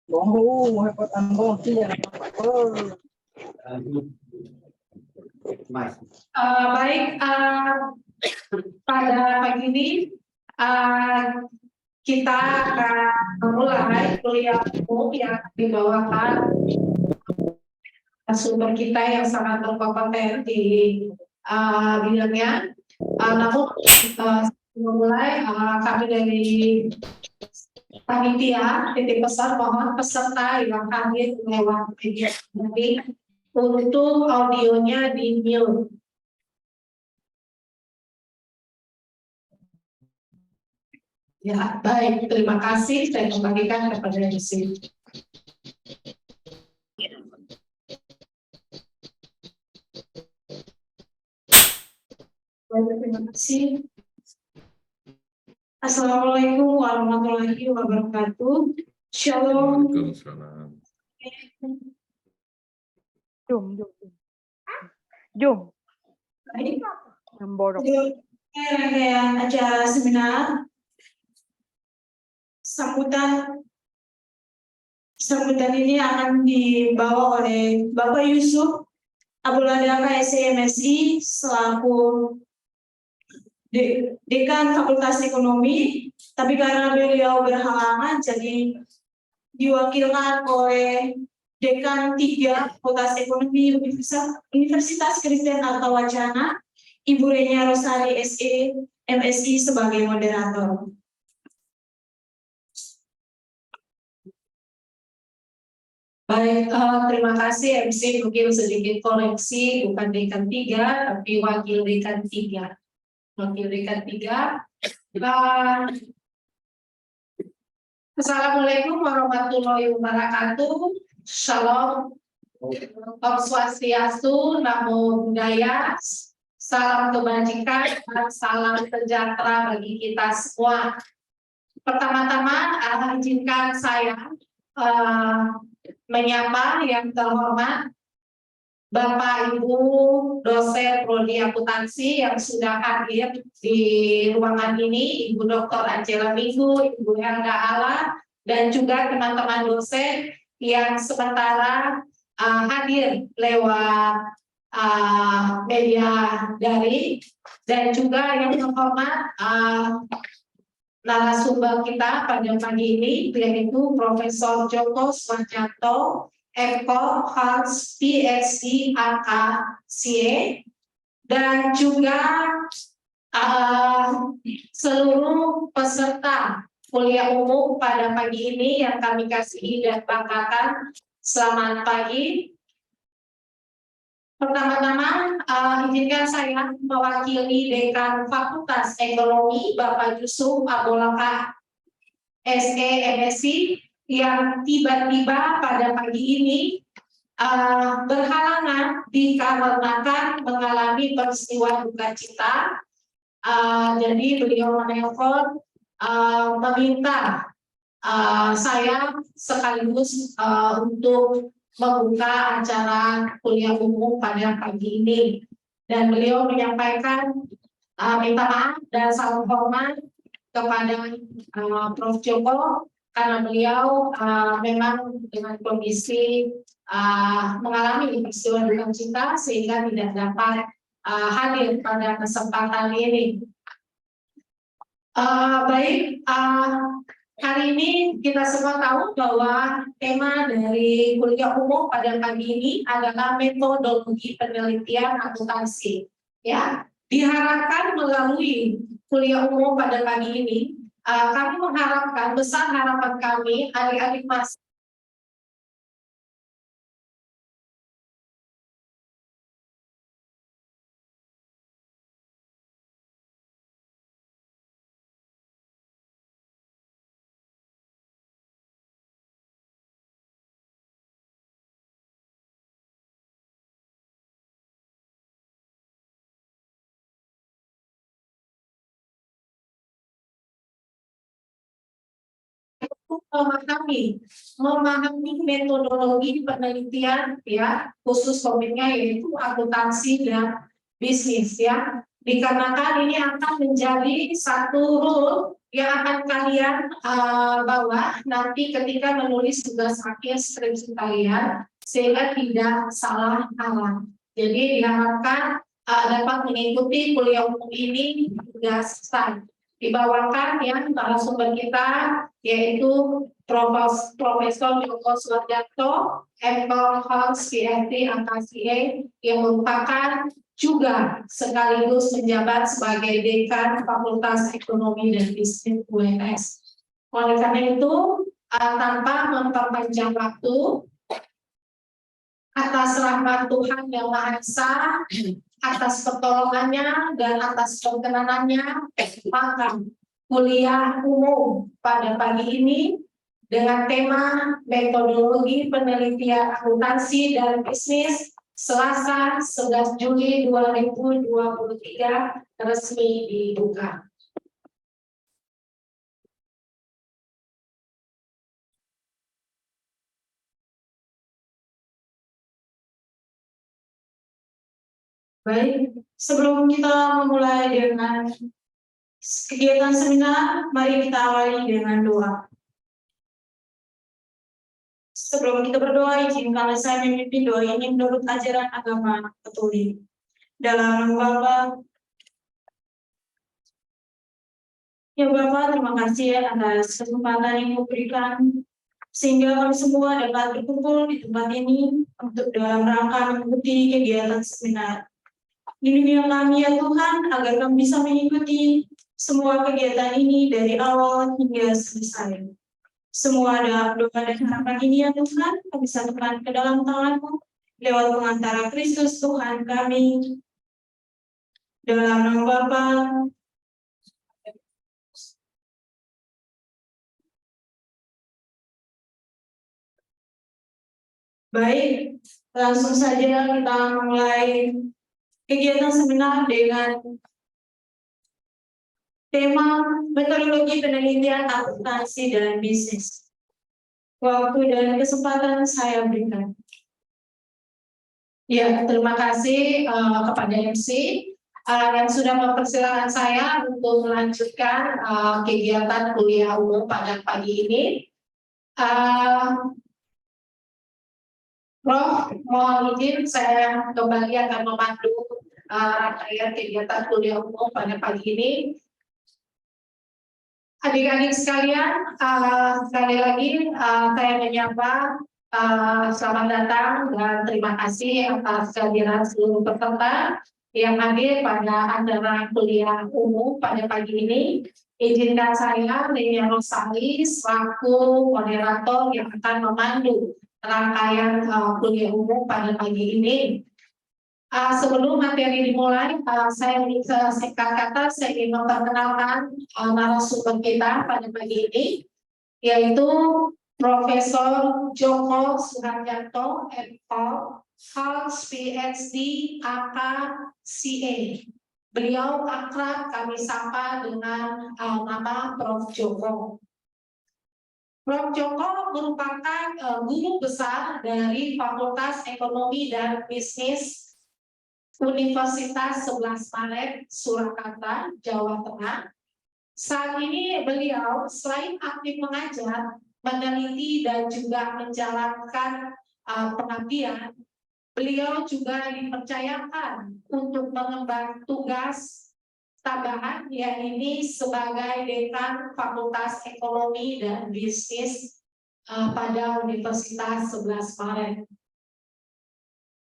Oh, hebat Anda. Baik, pada pagi ini kita akan memulai kuliah umum yang dibawakan sumber kita yang sangat berkompeten di bidangnya. Namun memulai kami dari panitia titip pesan mohon peserta yang hadir lewat media daring untuk audionya di mute. Ya, baik. Terima kasih. Saya kembalikan kepada MC. Baik, terima kasih. Assalamualaikum warahmatullahi wabarakatuh. Shalom. Waalaikumsalam. Jom. Baik. Memborong. Rangkaian acara seminar sambutan ini akan dibawa oleh Bapak Yusuf Abuladaka SMSI selaku Dekan Fakultas Ekonomi, tapi karena beliau berhalangan jadi diwakilkan oleh Dekan 3 Fakultas Ekonomi Universitas Kristen Alta Wacana, Ibu Renya Rosari SE MSI sebagai moderator. Baik, terima kasih MC. Mungkin sedikit koreksi, bukan Dekan 3, tapi Wakil Dekan 3. Wakil Dekan 3. Assalamualaikum warahmatullahi wabarakatuh. Shalom. Om Swastiastu, Namo Buddhaya. Salam kebajikan dan salam sejahtera bagi kita semua. Pertama-tama, izinkan saya menyapa yang terhormat Bapak Ibu dosen prodi akuntansi yang sudah hadir di ruangan ini, Ibu Dr. Angela Minggu, Ibu Helga Ala, dan juga teman-teman dosen yang sementara hadir lewat media daring, dan juga yang terhormat narasumber kita pada pagi ini, yaitu Profesor Joko Swarjanto, Eko Hans PhD AKCE, dan juga seluruh peserta kuliah umum pada pagi ini yang kami kasihi dan banggakan. Selamat pagi. Pertama-tama, izinkan saya mewakili Dekan Fakultas Ekonomi Bapak Yusuf Abolaka SE MSI yang tiba-tiba pada pagi ini berhalangan dikarenakan mengalami peristiwa duka cita. Jadi beliau menelpon meminta saya sekaligus untuk membuka acara kuliah umum pada pagi ini, dan beliau menyampaikan minta maaf dan salam hormat kepada Prof. Joko karena beliau memang dengan kondisi mengalami peristiwa duka cita sehingga tidak dapat hadir pada kesempatan ini. Baik, hari ini kita semua tahu bahwa tema dari kuliah umum pada pagi ini adalah metodologi penelitian akuntansi. Ya, diharapkan melalui kuliah umum pada pagi ini, kami mengharapkan, besar harapan kami, adik-adik mahasiswa memahami metodologi penelitian, ya, khusus topiknya yaitu akuntansi dan bisnis, ya, dikarenakan ini akan menjadi satu rule yang akan kalian bawa nanti ketika menulis tugas akhir skripsi kalian sehingga tidak salah arah. Jadi diharapkan dapat mengikuti kuliah umum ini hingga selesai. Dibawakan yang narasumber kita yaitu Profesor Joko Suwardanto, MPhil, PhD, AKCA yang merupakan juga sekaligus menjabat sebagai Dekan Fakultas Ekonomi dan Bisnis UNS. Oleh karena itu, tanpa memperpanjang waktu, atas rahmat Tuhan Yang Maha Esa, atas pertolongannya dan atas perkenanannya, maka kuliah umum pada pagi ini dengan tema metodologi penelitian akuntansi dan bisnis Selasa 11 Juli 2023 resmi dibuka. Baik, sebelum kita memulai dengan kegiatan seminar, mari kita awali dengan doa. Sebelum kita berdoa, izinkanlah saya memimpin doa ini menurut ajaran agama Katolik. Dalam nama Bapa, ya Bapa, terima kasih atas kesempatan yang diberikan sehingga kami semua dapat berkumpul di tempat ini untuk dalam rangka mengikuti kegiatan seminar. Lindungi kami ya Tuhan agar kami bisa mengikuti semua kegiatan ini dari awal hingga selesai. Semua doa dan harapan ini ya Tuhan kami satukan ke dalam tangan-Mu lewat pengantara Kristus Tuhan kami. Dalam nama Bapa, baik, langsung saja kita mulai kegiatan seminar dengan tema metodologi penelitian akuntansi dan bisnis. Waktu dan kesempatan saya berikan. Ya, terima kasih kepada MC yang sudah mempersilahkan saya untuk melanjutkan kegiatan kuliah umum pada pagi ini. Prof, mohon izin saya kembali akan memandu rangkaian kegiatan kuliah umum pada pagi ini. Adik-adik sekalian, sekali lagi saya menyapa selamat datang dan terima kasih atas kehadiran seluruh peserta yang hadir pada acara kuliah umum pada pagi ini. Izinkan saya, Ria Rosali, selaku moderator yang akan memandu rangkaian kuliah umum pada pagi ini. Sebelum materi dimulai, saya bisa singkat kata saya ingin memperkenalkan narasumber kita pada pagi ini, yaitu Profesor Joko Suwardanto, MPhil, PhD, AKCA. Beliau akrab kami sapa dengan nama Prof. Joko. Prof. Joko merupakan guru besar dari Fakultas Ekonomi dan Bisnis Universitas 11 Maret, Surakarta, Jawa Tengah. Saat ini beliau selain aktif mengajar, meneliti dan juga menjalankan pengabdian, beliau juga dipercayakan untuk mengemban tugas tambahan, yaitu sebagai Dekan Fakultas Ekonomi dan Bisnis pada Universitas 11 Maret.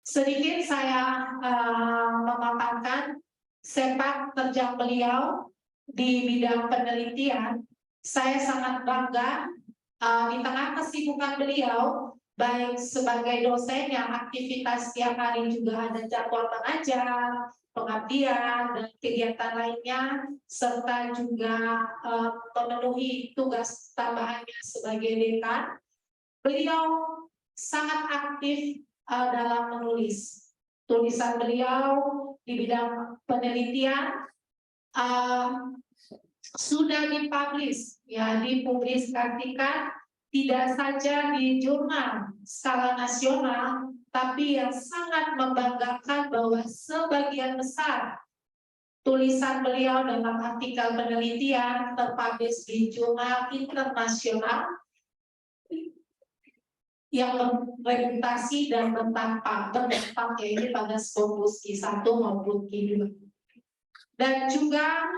Sedikit saya memaparkan sepak terjang beliau di bidang penelitian. Saya sangat bangga di tengah kesibukan beliau, baik sebagai dosen yang aktivitas setiap hari juga ada jadwal mengajar, pengabdian, dan kegiatan lainnya, serta juga memenuhi tugas tambahannya sebagai dekan. Beliau sangat aktif dalam menulis. Tulisan beliau di bidang penelitian sudah dipublish, ya, dipublikasikan tidak saja di jurnal skala nasional, tapi yang sangat membanggakan bahwa sebagian besar tulisan beliau dalam artikel penelitian terpublish di jurnal internasional yang bereputasi dan berdampak yaitu pada Scopus Q1 maupun Q2. Dan juga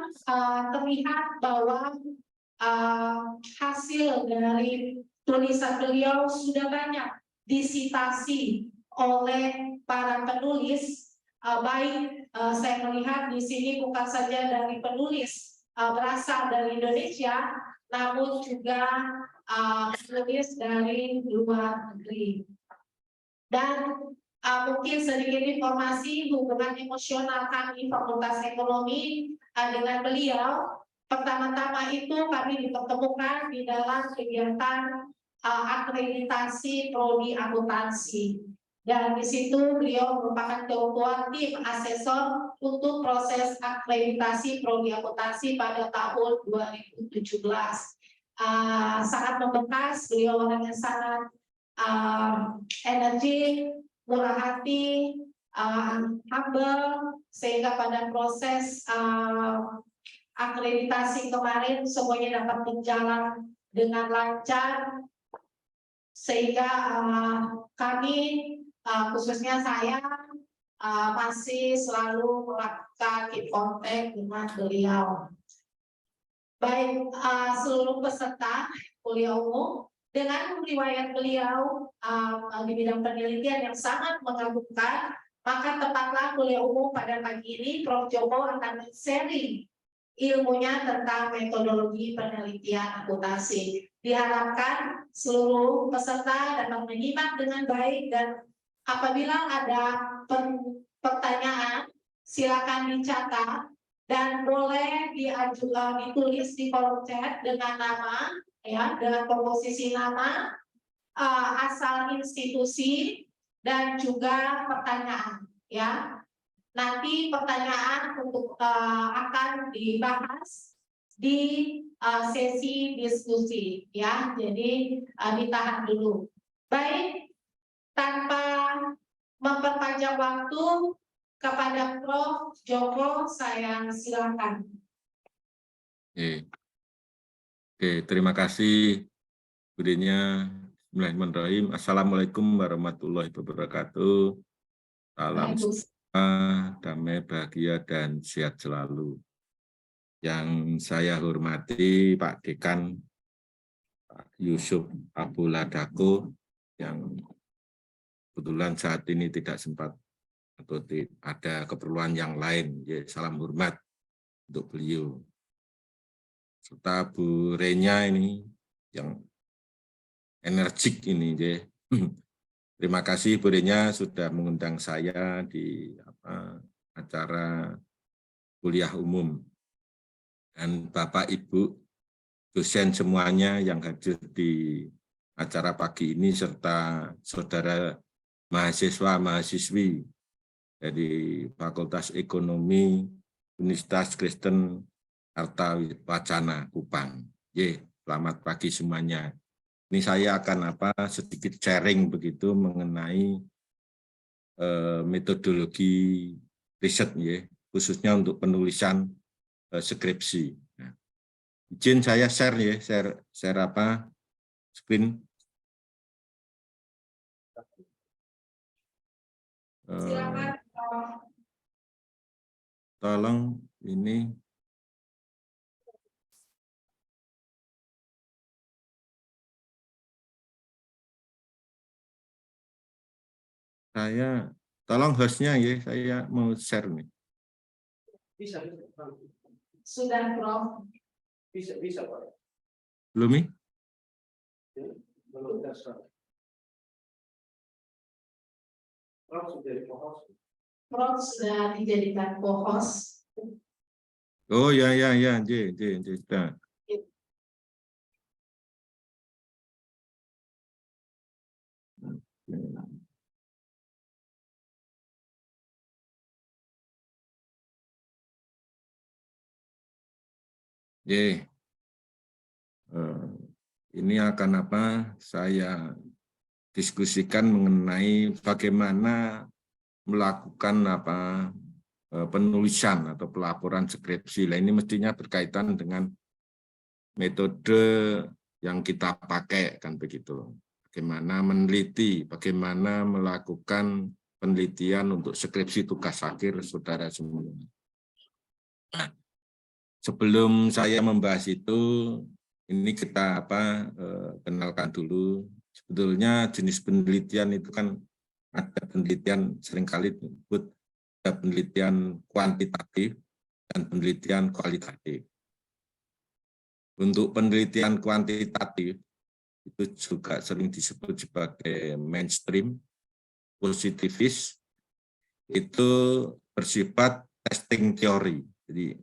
terlihat bahwa hasil dari tulisan beliau sudah banyak disitasi oleh para penulis. Baik saya melihat di sini bukan saja dari penulis berasal dari Indonesia, namun juga penulis dari luar negeri. Dan mungkin sedikit informasi hubungan emosional kami Fakultas Ekonomi dengan beliau. Pertama-tama itu kami dipertemukan di dalam kegiatan akreditasi prodi akuntansi. Dan di situ beliau merupakan ketua tim asesor untuk proses akreditasi prodi akuntansi pada tahun 2017. Sangat membekas, beliau orangnya sangat energi, murah hati, humble, sehingga pada proses akreditasi kemarin semuanya dapat berjalan dengan lancar, sehingga kami khususnya saya masih selalu melakukan kontak dengan beliau. Baik seluruh peserta kuliah umum, dengan riwayat beliau di bidang penelitian yang sangat mengagumkan, maka tepatlah kuliah umum pada pagi ini Prof. Joko akan sharing ilmunya tentang metodologi penelitian akuntansi. Diharapkan seluruh peserta dapat menyimak dengan baik, dan apabila ada pertanyaan silakan dicatat dan boleh ditulis di kolom chat dengan nama, ya, dengan komposisi nama, asal institusi, dan juga pertanyaan, ya. Nanti pertanyaan akan dibahas di sesi diskusi, ya. Jadi ditahan dulu. Baik, tanpa memperpanjang waktu, kepada Prof. Joko saya silakan. Oke, terima kasih budenya. Bismillahirrahmanirrahim. Assalamualaikum warahmatullahi wabarakatuh. Salam sejahtera, damai, bahagia, dan sehat selalu. Yang saya hormati Pak Dekan, Pak Yusuf Abu Ladako, yang kebetulan saat ini tidak sempat atau ada keperluan yang lain. Ya, salam hormat untuk beliau. Serta Bu Renya ini yang energik ini. Ya. Terima kasih Bu Renya sudah mengundang saya di acara kuliah umum. Dan Bapak Ibu dosen semuanya yang hadir di acara pagi ini, serta saudara mahasiswa-mahasiswi dari Fakultas Ekonomi Universitas Kristen Artawacana Kupang. Selamat pagi semuanya. Ini saya akan sedikit sharing begitu mengenai metodologi riset, khususnya untuk penulisan skripsi. Nah, izin saya share screen. Silakan. Tolong ini. Saya tolong hostnya ya, saya mau share nih. Bisa. Sudah, Prof. Bisa, Pak. Belum nih? Belum dasar. Prof sudah dijadikan co-host. Oh ya, sudah. Ini akan saya diskusikan mengenai bagaimana melakukan penulisan atau pelaporan skripsi. Nah, ini mestinya berkaitan dengan metode yang kita pakai, kan begitu. Bagaimana meneliti, bagaimana melakukan penelitian untuk skripsi tugas akhir saudara semua. Nah, sebelum saya membahas itu, ini kita kenalkan dulu. Sebetulnya jenis penelitian itu kan ada penelitian seringkali disebut ada penelitian kuantitatif dan penelitian kualitatif. Untuk penelitian kuantitatif itu juga sering disebut sebagai mainstream, positivis, itu bersifat testing teori. Jadi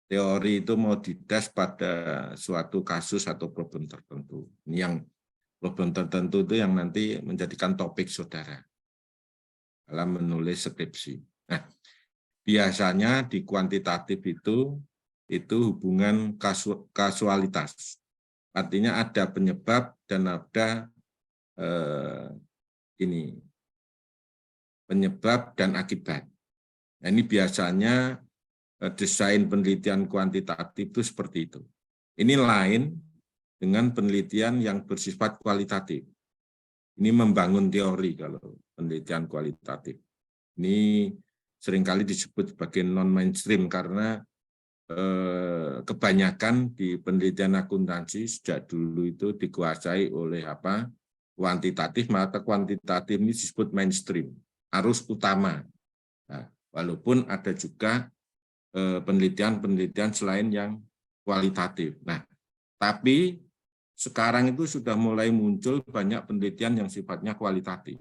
teori itu mau dites pada suatu kasus atau problem tertentu. Ini yang problem tertentu itu yang nanti menjadikan topik saudara dalam menulis skripsi. Nah, biasanya di kuantitatif itu hubungan kasualitas. Artinya ada penyebab dan ada penyebab dan akibat. Nah, ini biasanya desain penelitian kuantitatif itu seperti itu. Ini lain dengan penelitian yang bersifat kualitatif. Ini membangun teori kalau penelitian kualitatif. Ini seringkali disebut sebagai non-mainstream karena kebanyakan di penelitian akuntansi sejak dulu itu dikuasai oleh kuantitatif, maka kuantitatif ini disebut mainstream, arus utama. Nah, walaupun ada juga penelitian-penelitian selain yang kualitatif. Nah, tapi sekarang itu sudah mulai muncul banyak penelitian yang sifatnya kualitatif.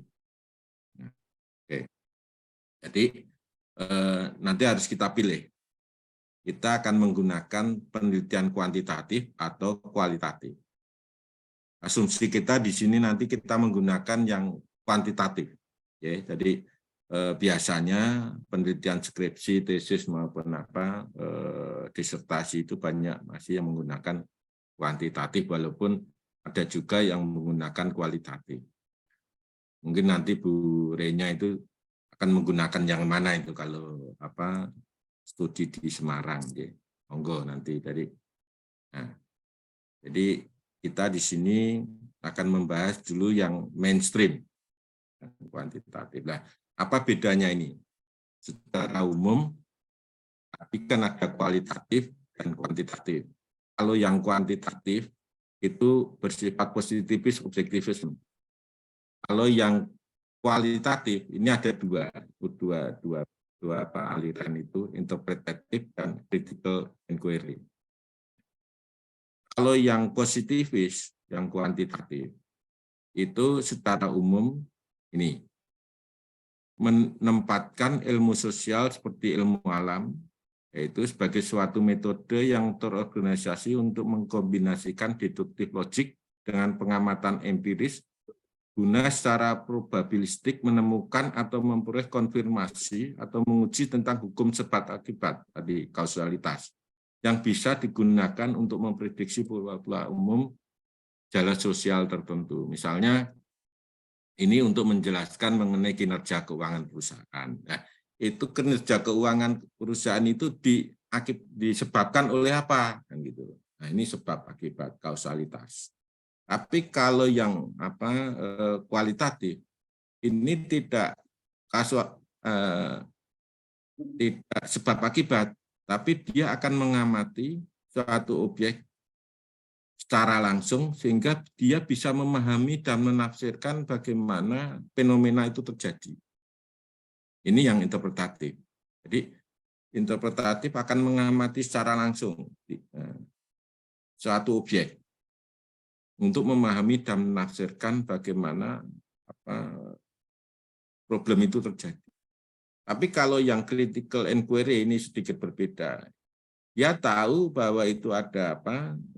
Nah, oke. Jadi nanti harus kita pilih. Kita akan menggunakan penelitian kuantitatif atau kualitatif. Asumsi kita di sini nanti kita menggunakan yang kuantitatif. Ya, jadi biasanya penelitian skripsi, tesis maupun disertasi itu banyak masih yang menggunakan kuantitatif, walaupun ada juga yang menggunakan kualitatif. Mungkin nanti Bu Renya itu akan menggunakan yang mana itu kalau studi di Semarang, ya. Monggo nanti dari. Nah, jadi kita di sini akan membahas dulu yang mainstream kuantitatif. Nah, apa bedanya ini? Secara umum, tapi kan ada kualitatif dan kuantitatif. Kalau yang kuantitatif itu bersifat positivis, objektivisme. Kalau yang kualitatif ini ada dua aliran itu, interpretatif dan critical inquiry. Kalau yang positivis, yang kuantitatif itu secara umum ini menempatkan ilmu sosial seperti ilmu alam, yaitu sebagai suatu metode yang terorganisasi untuk mengkombinasikan deduktif logik dengan pengamatan empiris guna secara probabilistik menemukan atau memperoleh konfirmasi atau menguji tentang hukum sebab akibat tadi kausalitas yang bisa digunakan untuk memprediksi pola umum jalan sosial tertentu. Misalnya ini untuk menjelaskan mengenai kinerja keuangan perusahaan. Nah, itu kinerja keuangan perusahaan itu disebabkan oleh apa? Kan gitu. Nah, ini sebab akibat kausalitas. Tapi kalau yang kualitatif ini tidak sebab akibat, tapi dia akan mengamati suatu objek secara langsung sehingga dia bisa memahami dan menafsirkan bagaimana fenomena itu terjadi. Ini yang interpretatif. Jadi interpretatif akan mengamati secara langsung suatu objek untuk memahami dan menafsirkan bagaimana problem itu terjadi. Tapi kalau yang critical inquiry ini sedikit berbeda. Dia tahu bahwa itu ada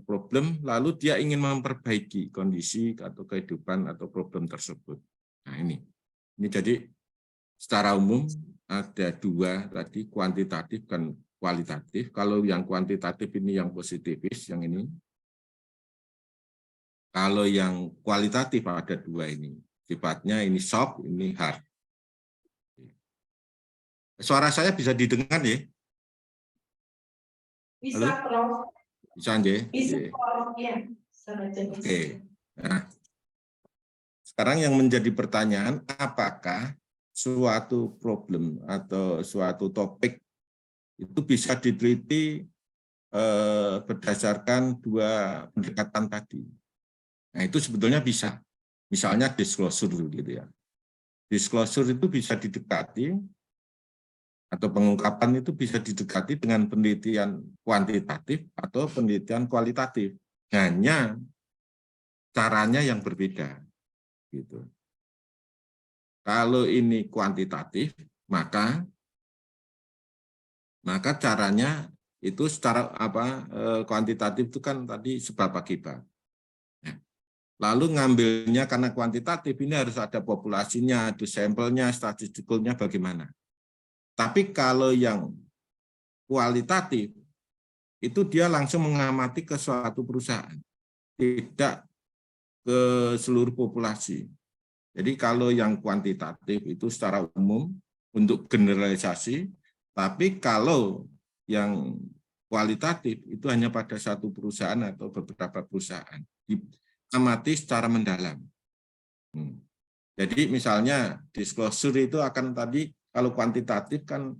problem, lalu dia ingin memperbaiki kondisi atau kehidupan atau problem tersebut. Nah ini jadi secara umum ada dua tadi, kuantitatif dan kualitatif. Kalau yang kuantitatif ini yang positivis, yang ini. Kalau yang kualitatif ada dua ini, sifatnya ini soft, ini hard. Suara saya bisa didengar ya? Bisa, Halo? Prof. Bisa ya? Bisa, Oke. Prof. Ya. Oke. Nah, sekarang yang menjadi pertanyaan, apakah suatu problem atau suatu topik itu bisa diteliti berdasarkan dua pendekatan tadi? Nah, itu sebetulnya bisa. Misalnya disclosure gitu ya. Disclosure itu bisa didekati atau pengungkapan itu bisa didekati dengan penelitian kuantitatif atau penelitian kualitatif. Hanya caranya yang berbeda. Gitu. Kalau ini kuantitatif, maka caranya itu secara kuantitatif itu kan tadi sebab akibat. Lalu ngambilnya karena kuantitatif ini harus ada populasinya, ada sampelnya, statistikalnya bagaimana. Tapi kalau yang kualitatif itu dia langsung mengamati ke suatu perusahaan, tidak ke seluruh populasi. Jadi kalau yang kuantitatif itu secara umum untuk generalisasi, tapi kalau yang kualitatif itu hanya pada satu perusahaan atau beberapa perusahaan, diamati secara mendalam. Jadi misalnya disclosure itu akan tadi kalau kuantitatif kan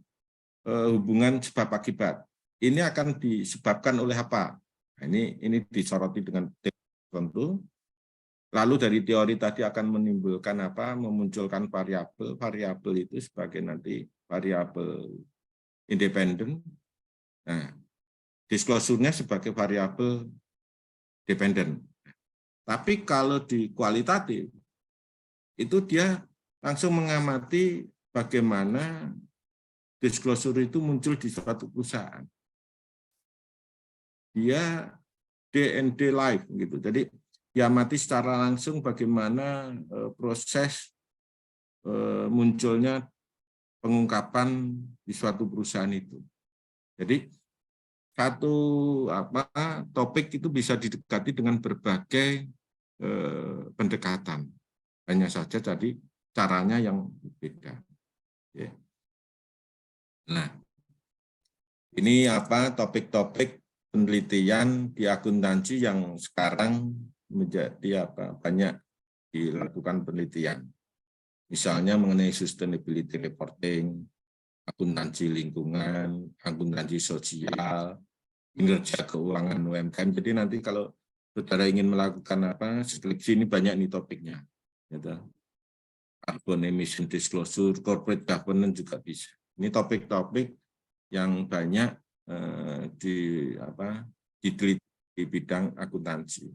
hubungan sebab akibat. Ini akan disebabkan oleh apa? Nah, ini disoroti dengan tertentu. Lalu dari teori tadi akan menimbulkan apa? Memunculkan variabel. Variabel itu sebagai nanti variabel independen. Nah, disclosure-nya sebagai variabel dependen. Tapi kalau di kualitatif itu dia langsung mengamati bagaimana disclosure itu muncul di suatu perusahaan. Dia D&D live gitu. Jadi diamati secara langsung bagaimana proses munculnya pengungkapan di suatu perusahaan itu. Jadi satu topik itu bisa didekati dengan berbagai pendekatan. Hanya saja tadi caranya yang berbeda. Nah, ini topik-topik penelitian di akuntansi yang sekarang menjadi banyak dilakukan penelitian. Misalnya mengenai sustainability reporting, akuntansi lingkungan, akuntansi sosial, kinerja keuangan UMKM. Jadi nanti kalau saudara ingin melakukan skripsi ini banyak nih topiknya. Gitu. Carbon emission disclosure, corporate governance juga bisa. Ini topik-topik yang banyak diteliti di bidang akuntansi.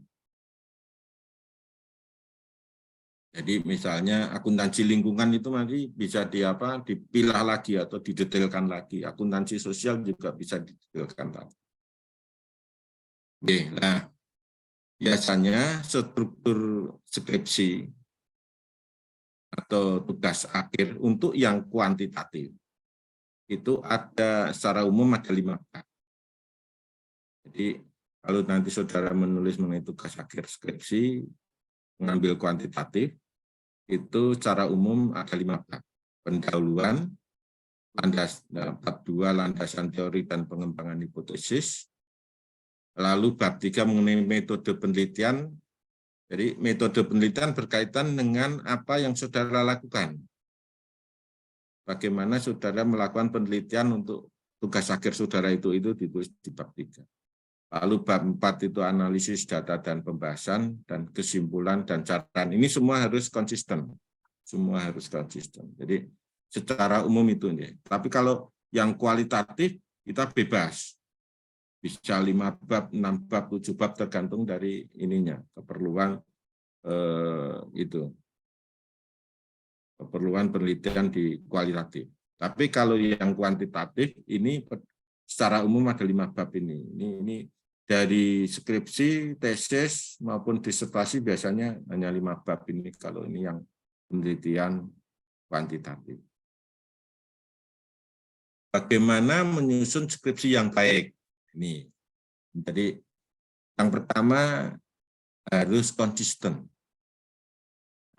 Jadi misalnya akuntansi lingkungan itu nanti bisa dipilah lagi atau didetailkan lagi. Akuntansi sosial juga bisa didetailkan lagi. Oke, nah biasanya struktur skripsi atau tugas akhir untuk yang kuantitatif itu ada secara umum ada 5 bab. Jadi kalau nanti saudara menulis mengenai tugas akhir skripsi mengambil kuantitatif itu secara umum ada 5 bab. Pendahuluan, bab 2 landasan teori dan pengembangan hipotesis. Lalu bab 3 mengenai metode penelitian. Jadi metode penelitian berkaitan dengan apa yang saudara lakukan. Bagaimana saudara melakukan penelitian untuk tugas akhir saudara itu ditulis di bab 3. Lalu bab 4 itu analisis data dan pembahasan dan kesimpulan dan catatan. Ini semua harus konsisten. Semua harus konsisten. Jadi secara umum itu nih. Tapi kalau yang kualitatif kita bebas. Bisa 5 bab, 6 bab, 7 bab tergantung dari ininya, keperluan keperluan penelitian di kualitatif. Tapi kalau yang kuantitatif ini secara umum ada 5 bab ini. Ini dari skripsi, tesis maupun disertasi biasanya hanya 5 bab ini kalau ini yang penelitian kuantitatif. Bagaimana menyusun skripsi yang baik? Ini. Jadi yang pertama harus konsisten.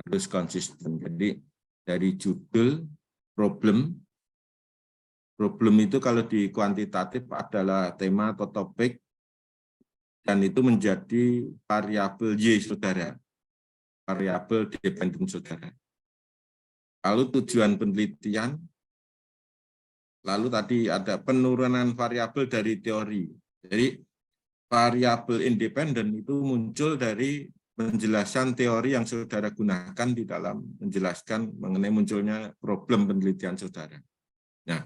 Harus konsisten. Jadi dari judul, problem, Problem itu kalau di kuantitatif adalah tema atau topik, dan itu menjadi variabel Y, saudara. Variabel dependen, saudara. Lalu tujuan penelitian, lalu tadi ada penurunan variabel dari teori. Jadi variabel independen itu muncul dari penjelasan teori yang saudara gunakan di dalam menjelaskan mengenai munculnya problem penelitian saudara. Nah,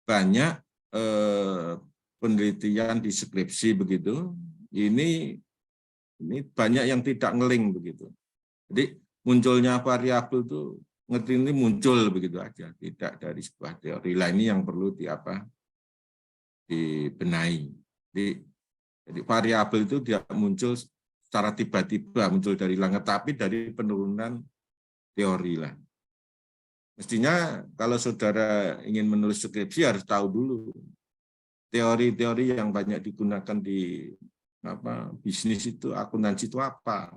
banyak penelitian di skripsi begitu, ini banyak yang tidak ngeling begitu. Jadi munculnya variabel itu ngerti ini muncul begitu aja, tidak dari sebuah teori. Lah ini yang perlu dibenahi. Jadi variabel itu tidak muncul secara tiba-tiba, muncul dari langit, tapi dari penurunan teori lah. Mestinya kalau saudara ingin menulis skripsi harus tahu dulu teori-teori yang banyak digunakan di bisnis itu, akuntansi itu apa.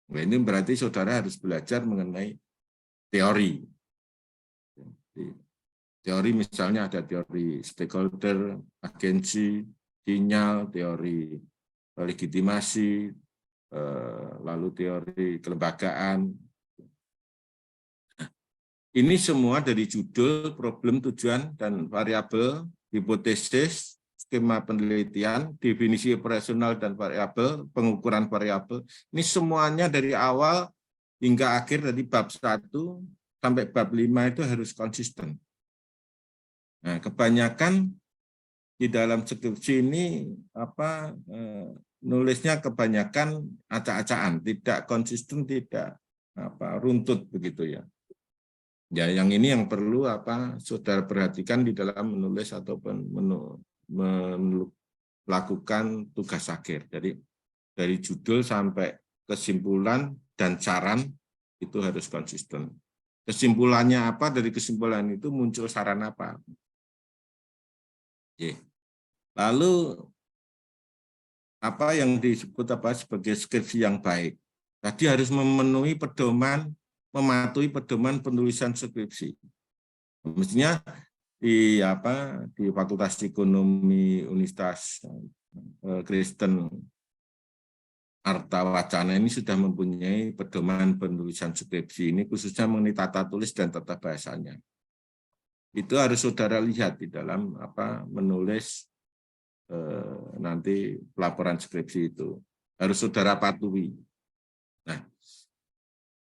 Nah, ini berarti saudara harus belajar mengenai teori. Teori misalnya ada teori stakeholder, agensi, sinyal, teori legitimasi, lalu teori kelembagaan. Ini semua dari judul, problem, tujuan, dan variabel, hipotesis, skema penelitian, definisi operasional dan variabel, pengukuran variabel. Ini semuanya dari awal hingga akhir dari bab 1 sampai bab 5 itu harus konsisten. Nah, kebanyakan di dalam skripsi ini nulisnya kebanyakan acak-acakan, tidak konsisten, tidak runtut begitu ya. Ya, yang ini yang perlu saudara perhatikan di dalam menulis ataupun melakukan tugas akhir. Jadi dari judul sampai kesimpulan dan saran itu harus konsisten. Kesimpulannya apa, dari kesimpulan itu muncul saran apa. Oke. Lalu apa yang disebut sebagai skripsi yang baik? Tadi harus memenuhi pedoman, mematuhi pedoman penulisan skripsi. Mestinya di Fakultas Ekonomi Universitas Kristen Arta Wacana ini sudah mempunyai pedoman penulisan skripsi ini, khususnya mengenai tata tulis dan tata bahasanya. Itu harus saudara lihat di dalam menulis nanti pelaporan skripsi itu. Harus saudara patuhi. Nah,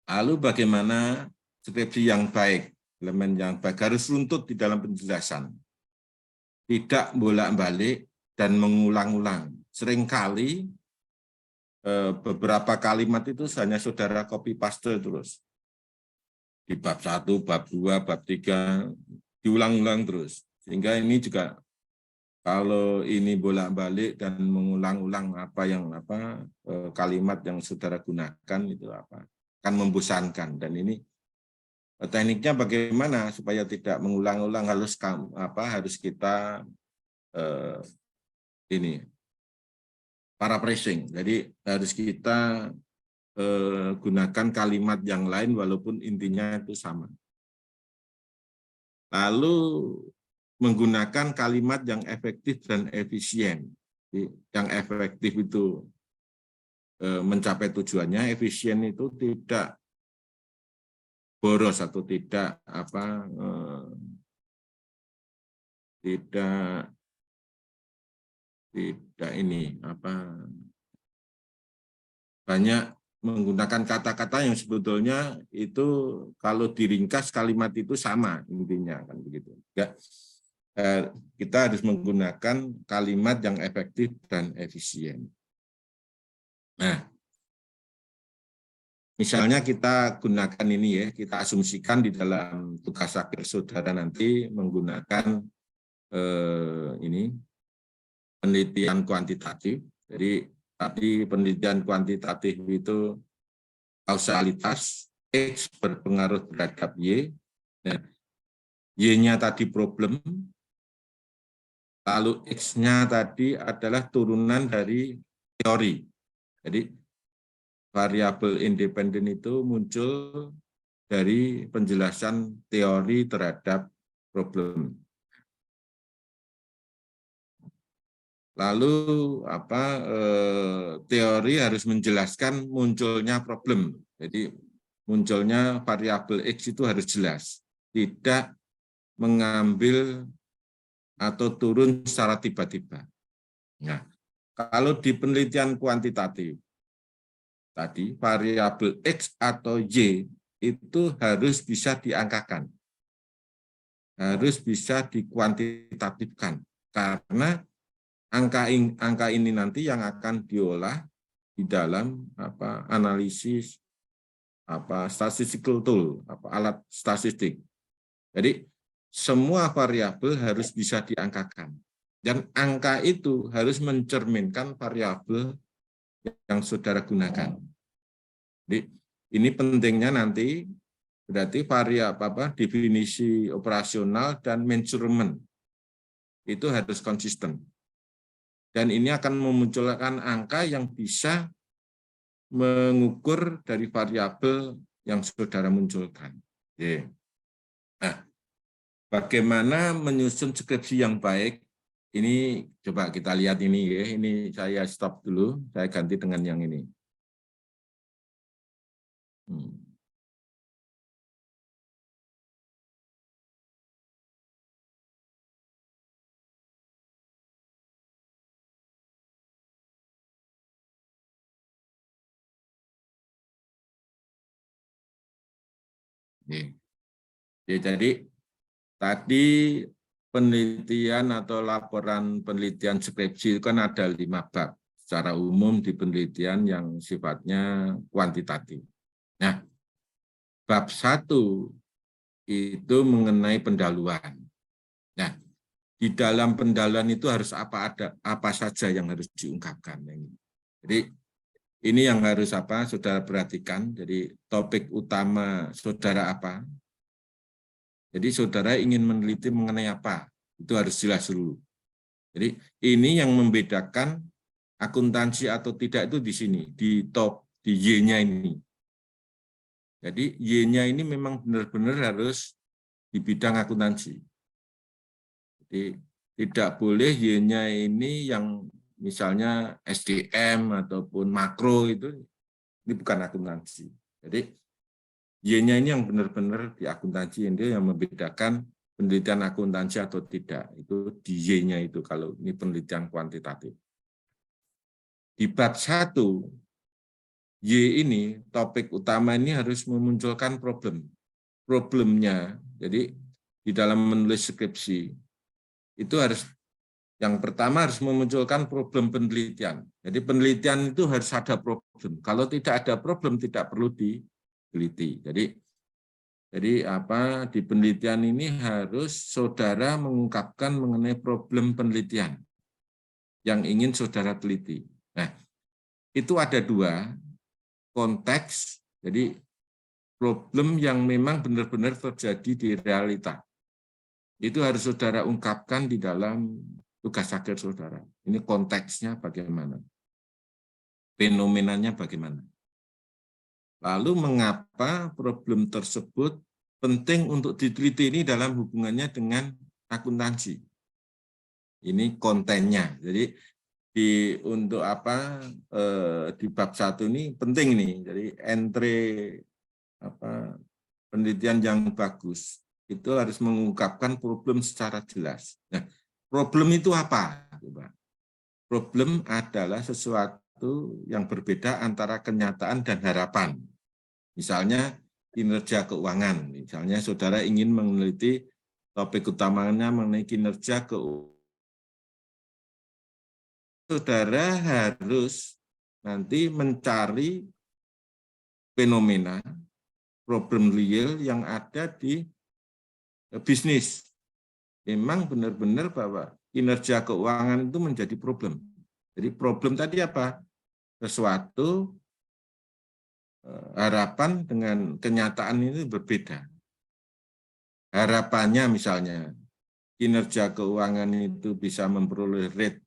lalu bagaimana skripsi yang baik, elemen yang baik harus runtut di dalam penjelasan. Tidak bolak-balik dan mengulang-ulang. Seringkali beberapa kalimat itu hanya saudara copy paste terus. Di bab 1, bab 2, bab 3 diulang-ulang terus. Sehingga ini juga kalau ini bolak-balik dan mengulang-ulang kalimat yang saudara gunakan itu akan membosankan. Dan ini tekniknya bagaimana supaya tidak mengulang-ulang, harus kita paraphrasing. Jadi harus kita gunakan kalimat yang lain walaupun intinya itu sama. Lalu menggunakan kalimat yang efektif dan efisien. Yang efektif itu mencapai tujuannya, efisien itu tidak boros atau tidak banyak menggunakan kata-kata yang sebetulnya itu kalau diringkas kalimat itu sama intinya kan begitu. Ya, kita harus menggunakan kalimat yang efektif dan efisien. Nah, misalnya kita gunakan ini ya, kita asumsikan di dalam tugas akhir saudara nanti menggunakan penelitian kuantitatif. Jadi tadi penelitian kuantitatif itu kausalitas, X berpengaruh terhadap Y, Y-nya tadi problem, lalu X-nya tadi adalah turunan dari teori. Jadi variabel independen itu muncul dari penjelasan teori terhadap problem. Lalu teori harus menjelaskan munculnya problem. Jadi munculnya variabel X itu harus jelas, tidak mengambil atau turun secara tiba-tiba. Nah, kalau di penelitian kuantitatif tadi variabel X atau Y itu harus bisa diangkakan, harus bisa dikuantitatifkan, karena angka ini nanti yang akan diolah di dalam analisis statistical tool, alat statistik. Jadi semua variabel harus bisa diangkakan, dan angka itu harus mencerminkan variabel yang saudara gunakan. Jadi ini pentingnya nanti berarti variabel definisi operasional dan measurement itu harus konsisten. Dan ini akan memunculkan angka yang bisa mengukur dari variabel yang saudara munculkan. Oke. Nah, bagaimana menyusun skripsi yang baik? Ini coba kita lihat ini ya. Ini saya stop dulu, saya ganti dengan yang ini. Jadi tadi penelitian atau laporan penelitian skripsi itu kan ada 5 bab secara umum di penelitian yang sifatnya kuantitatif. Nah, bab 1 itu mengenai pendahuluan. Nah, di dalam pendahuluan itu harus apa saja yang harus diungkapkan. Jadi ini yang harus saudara perhatikan. Jadi topik utama saudara apa? Jadi saudara ingin meneliti mengenai apa? Itu harus jelas dulu. Jadi ini yang membedakan akuntansi atau tidak itu di sini, di Y-nya ini. Jadi Y-nya ini memang benar-benar harus di bidang akuntansi. Jadi tidak boleh Y-nya ini yang misalnya SDM ataupun makro ini bukan akuntansi. Jadi Y-nya ini yang benar-benar di akuntansi, ini yang membedakan penelitian akuntansi atau tidak. Itu di Y-nya itu kalau ini penelitian kuantitatif. Di bab 1, Y ini, topik utama ini harus memunculkan problem. Problemnya, jadi di dalam menulis skripsi, itu harus yang pertama harus memunculkan problem penelitian. Jadi penelitian itu harus ada problem. Kalau tidak ada problem tidak perlu diteliti. Jadi di penelitian ini harus saudara mengungkapkan mengenai problem penelitian yang ingin saudara teliti. Nah, itu ada 2 konteks. Jadi problem yang memang benar-benar terjadi di realita. Itu harus saudara ungkapkan di dalam tugas akhir saudara. Ini konteksnya bagaimana? Fenomenanya bagaimana? Lalu mengapa problem tersebut penting untuk diteliti ini dalam hubungannya dengan akuntansi? Ini kontennya. Jadi untuk di bab 1 ini penting nih. Jadi entry penelitian yang bagus itu harus mengungkapkan problem secara jelas. Nah, problem itu apa? Problem adalah sesuatu yang berbeda antara kenyataan dan harapan. Misalnya kinerja keuangan. Misalnya saudara ingin meneliti topik utamanya mengenai kinerja keuangan. Saudara harus nanti mencari fenomena, problem real yang ada di bisnis. Memang benar-benar bahwa kinerja keuangan itu menjadi problem. Jadi problem tadi apa? Sesuatu harapan dengan kenyataan ini berbeda. Harapannya misalnya kinerja keuangan itu bisa memperoleh rate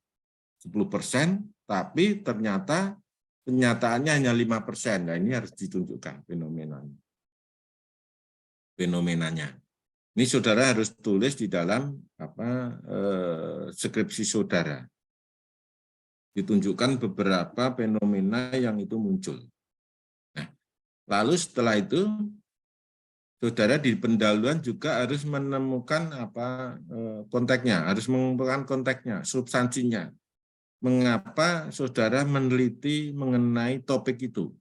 10%, tapi ternyata kenyataannya hanya 5%. Nah, ini harus ditunjukkan fenomenanya. Ini saudara harus tulis di dalam skripsi saudara. Ditunjukkan beberapa fenomena yang itu muncul. Nah, lalu setelah itu, saudara di pendahuluan juga harus menemukan konteksnya, harus menemukan konteksnya, substansinya. Mengapa saudara meneliti mengenai topik itu?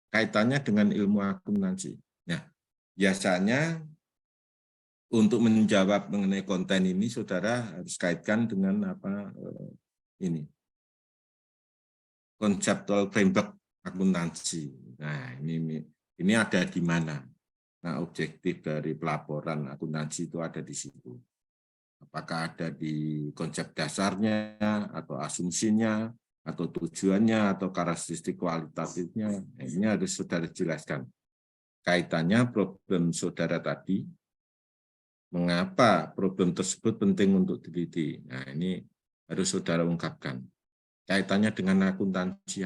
Kaitannya dengan ilmu akuntansi. Nah, biasanya untuk menjawab mengenai konten ini, saudara harus kaitkan dengan conceptual framework akuntansi. Nah, ini ada di mana? Nah, objektif dari pelaporan akuntansi itu ada di situ. Apakah ada di konsep dasarnya, atau asumsinya, atau tujuannya, atau karakteristik kualitatifnya? Nah, ini harus saudara jelaskan. Kaitannya problem saudara tadi, mengapa problem tersebut penting untuk diteliti. Nah, ini harus saudara ungkapkan. Kaitannya dengan akuntansi.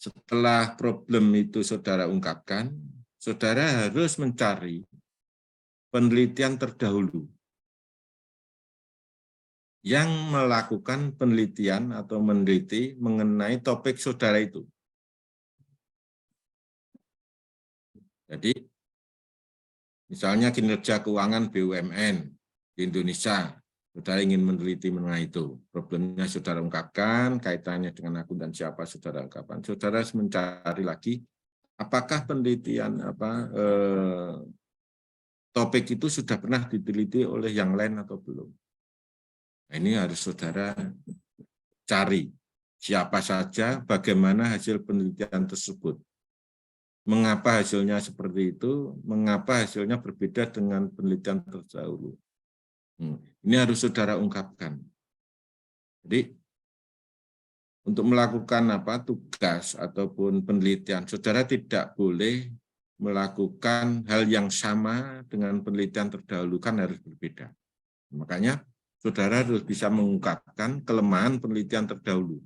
Setelah problem itu saudara ungkapkan, saudara harus mencari penelitian terdahulu yang melakukan penelitian atau meneliti mengenai topik saudara itu. Jadi, misalnya kinerja keuangan BUMN di Indonesia, saudara ingin meneliti mengenai itu. Problemnya saudara ungkapkan, kaitannya dengan akuntansi apa saudara ungkapkan. Saudara harus mencari lagi, apakah penelitian topik itu sudah pernah diteliti oleh yang lain atau belum. Nah, ini harus saudara cari siapa saja, bagaimana hasil penelitian tersebut. Mengapa hasilnya seperti itu, mengapa hasilnya berbeda dengan penelitian terdahulu. Ini harus saudara ungkapkan. Jadi, untuk melakukan tugas ataupun penelitian, saudara tidak boleh melakukan hal yang sama dengan penelitian terdahulu, kan harus berbeda. Makanya, saudara harus bisa mengungkapkan kelemahan penelitian terdahulu.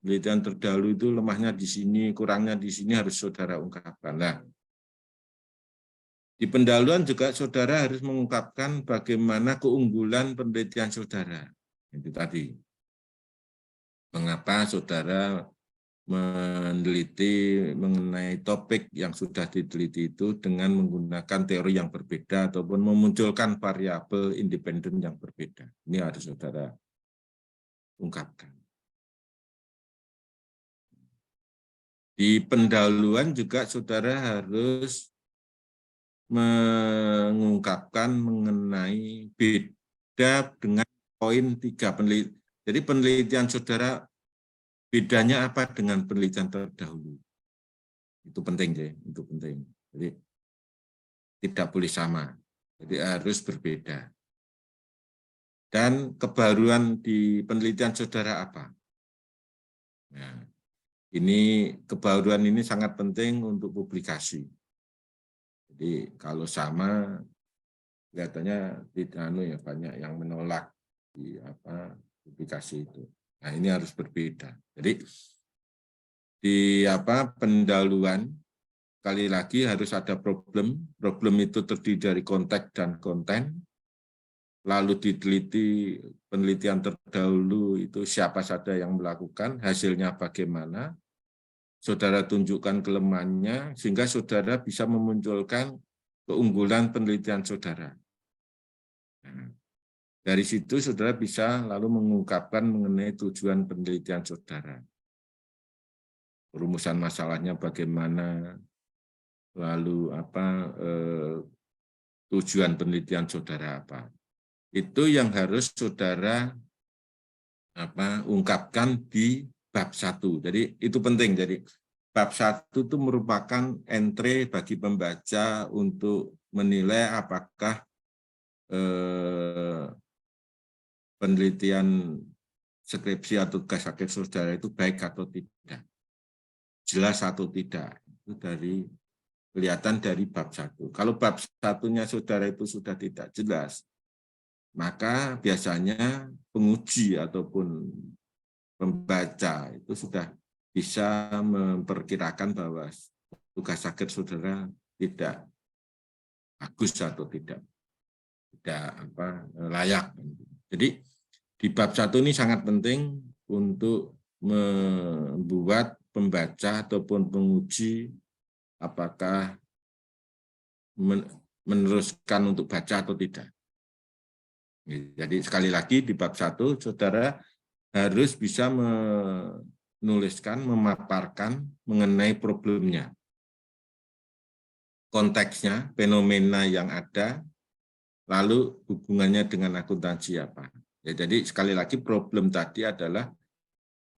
Penelitian terdahulu itu lemahnya di sini, kurangnya di sini harus saudara ungkapkan. Nah, di pendahuluan juga saudara harus mengungkapkan bagaimana keunggulan penelitian saudara. Itu tadi. Mengapa saudara meneliti mengenai topik yang sudah diteliti itu dengan menggunakan teori yang berbeda ataupun memunculkan variabel independen yang berbeda. Ini harus saudara ungkapkan. Di pendahuluan juga saudara harus mengungkapkan mengenai beda dengan poin 3 penelitian. Jadi penelitian saudara bedanya apa dengan penelitian terdahulu? Itu penting ya, itu penting. Jadi tidak boleh sama. Jadi harus berbeda. Dan kebaruan di penelitian saudara apa? Nah, ini kebaruan ini sangat penting untuk publikasi. Jadi kalau sama, kelihatannya tidak banyak yang menolak di publikasi itu. Nah, ini harus berbeda. Jadi di pendahuluan sekali lagi harus ada problem. Problem itu terdiri dari konteks dan konten. Lalu diteliti penelitian terdahulu itu siapa saja yang melakukan, hasilnya bagaimana. Saudara tunjukkan kelemahannya sehingga saudara bisa memunculkan keunggulan penelitian saudara. Nah, dari situ saudara bisa lalu mengungkapkan mengenai tujuan penelitian saudara. Perumusan masalahnya bagaimana, lalu tujuan penelitian saudara apa. Itu yang harus saudara ungkapkan di bab 1. Jadi itu penting. Jadi bab 1 itu merupakan entry bagi pembaca untuk menilai apakah penelitian skripsi atau tugas akhir saudara itu baik atau tidak. Jelas atau tidak. Itu kelihatan dari bab 1. Kalau bab 1-nya saudara itu sudah tidak jelas, maka biasanya penguji ataupun pembaca itu sudah bisa memperkirakan bahwa tugas akhir saudara tidak bagus atau tidak layak. Jadi di bab 1 ini sangat penting untuk membuat pembaca ataupun penguji apakah meneruskan untuk baca atau tidak. Jadi sekali lagi di bab 1 saudara harus bisa menuliskan, memaparkan mengenai problemnya, konteksnya, fenomena yang ada, lalu hubungannya dengan akuntansi apa. Ya, jadi sekali lagi problem tadi adalah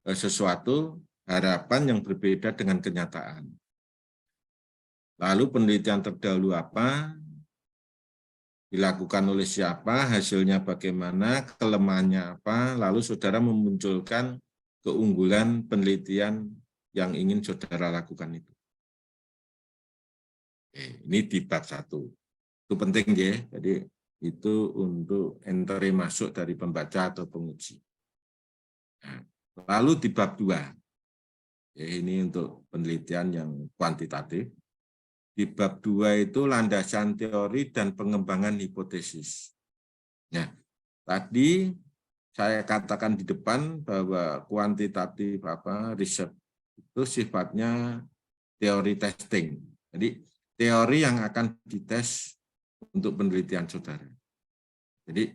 sesuatu harapan yang berbeda dengan kenyataan. Lalu penelitian terdahulu apa, dilakukan oleh siapa, hasilnya bagaimana, kelemahannya apa, lalu saudara memunculkan keunggulan penelitian yang ingin saudara lakukan itu. Ini di bab 1. Itu penting ya, jadi itu untuk entry masuk dari pembaca atau penguji. Nah, lalu di bab 2, ya ini untuk penelitian yang kuantitatif. Di bab 2 itu landasan teori dan pengembangan hipotesis. Nah, tadi saya katakan di depan bahwa kuantitatif riset itu sifatnya teori testing. Jadi teori yang akan dites untuk penelitian saudara. Jadi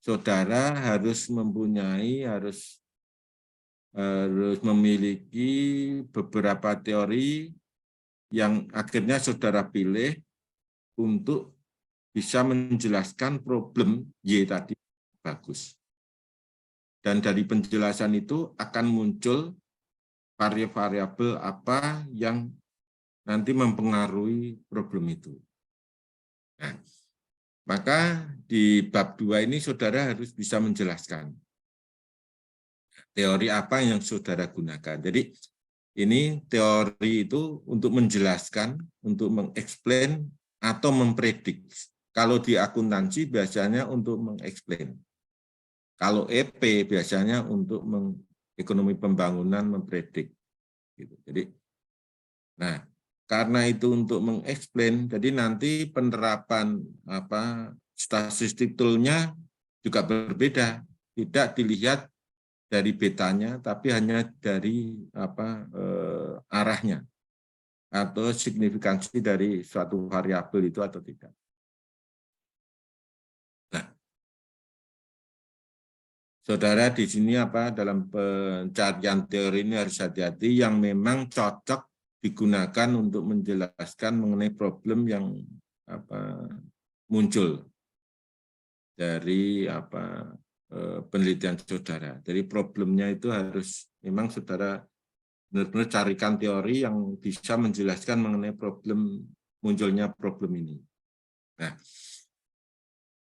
saudara harus mempunyai, harus memiliki beberapa teori yang akhirnya saudara pilih untuk bisa menjelaskan problem Y tadi bagus. Dan dari penjelasan itu akan muncul variabel apa yang nanti mempengaruhi problem itu. Nah, maka di bab 2 ini saudara harus bisa menjelaskan teori apa yang saudara gunakan. Jadi ini teori itu untuk menjelaskan, untuk mengeksplain atau mempredik. Kalau di akuntansi biasanya untuk mengeksplain. Kalau EP biasanya untuk ekonomi pembangunan mempredik. Gitu. Jadi, nah karena itu untuk mengeksplain, jadi nanti penerapan statistik tool-nya juga berbeda, tidak dilihat dari betanya, tapi hanya dari arahnya atau signifikansi dari suatu variabel itu atau tidak. Nah, saudara di sini dalam pencarian teori ini harus hati-hati yang memang cocok digunakan untuk menjelaskan mengenai problem yang muncul dari penelitian saudara. Jadi problemnya itu harus memang saudara benar-benar carikan teori yang bisa menjelaskan mengenai munculnya problem ini. Nah,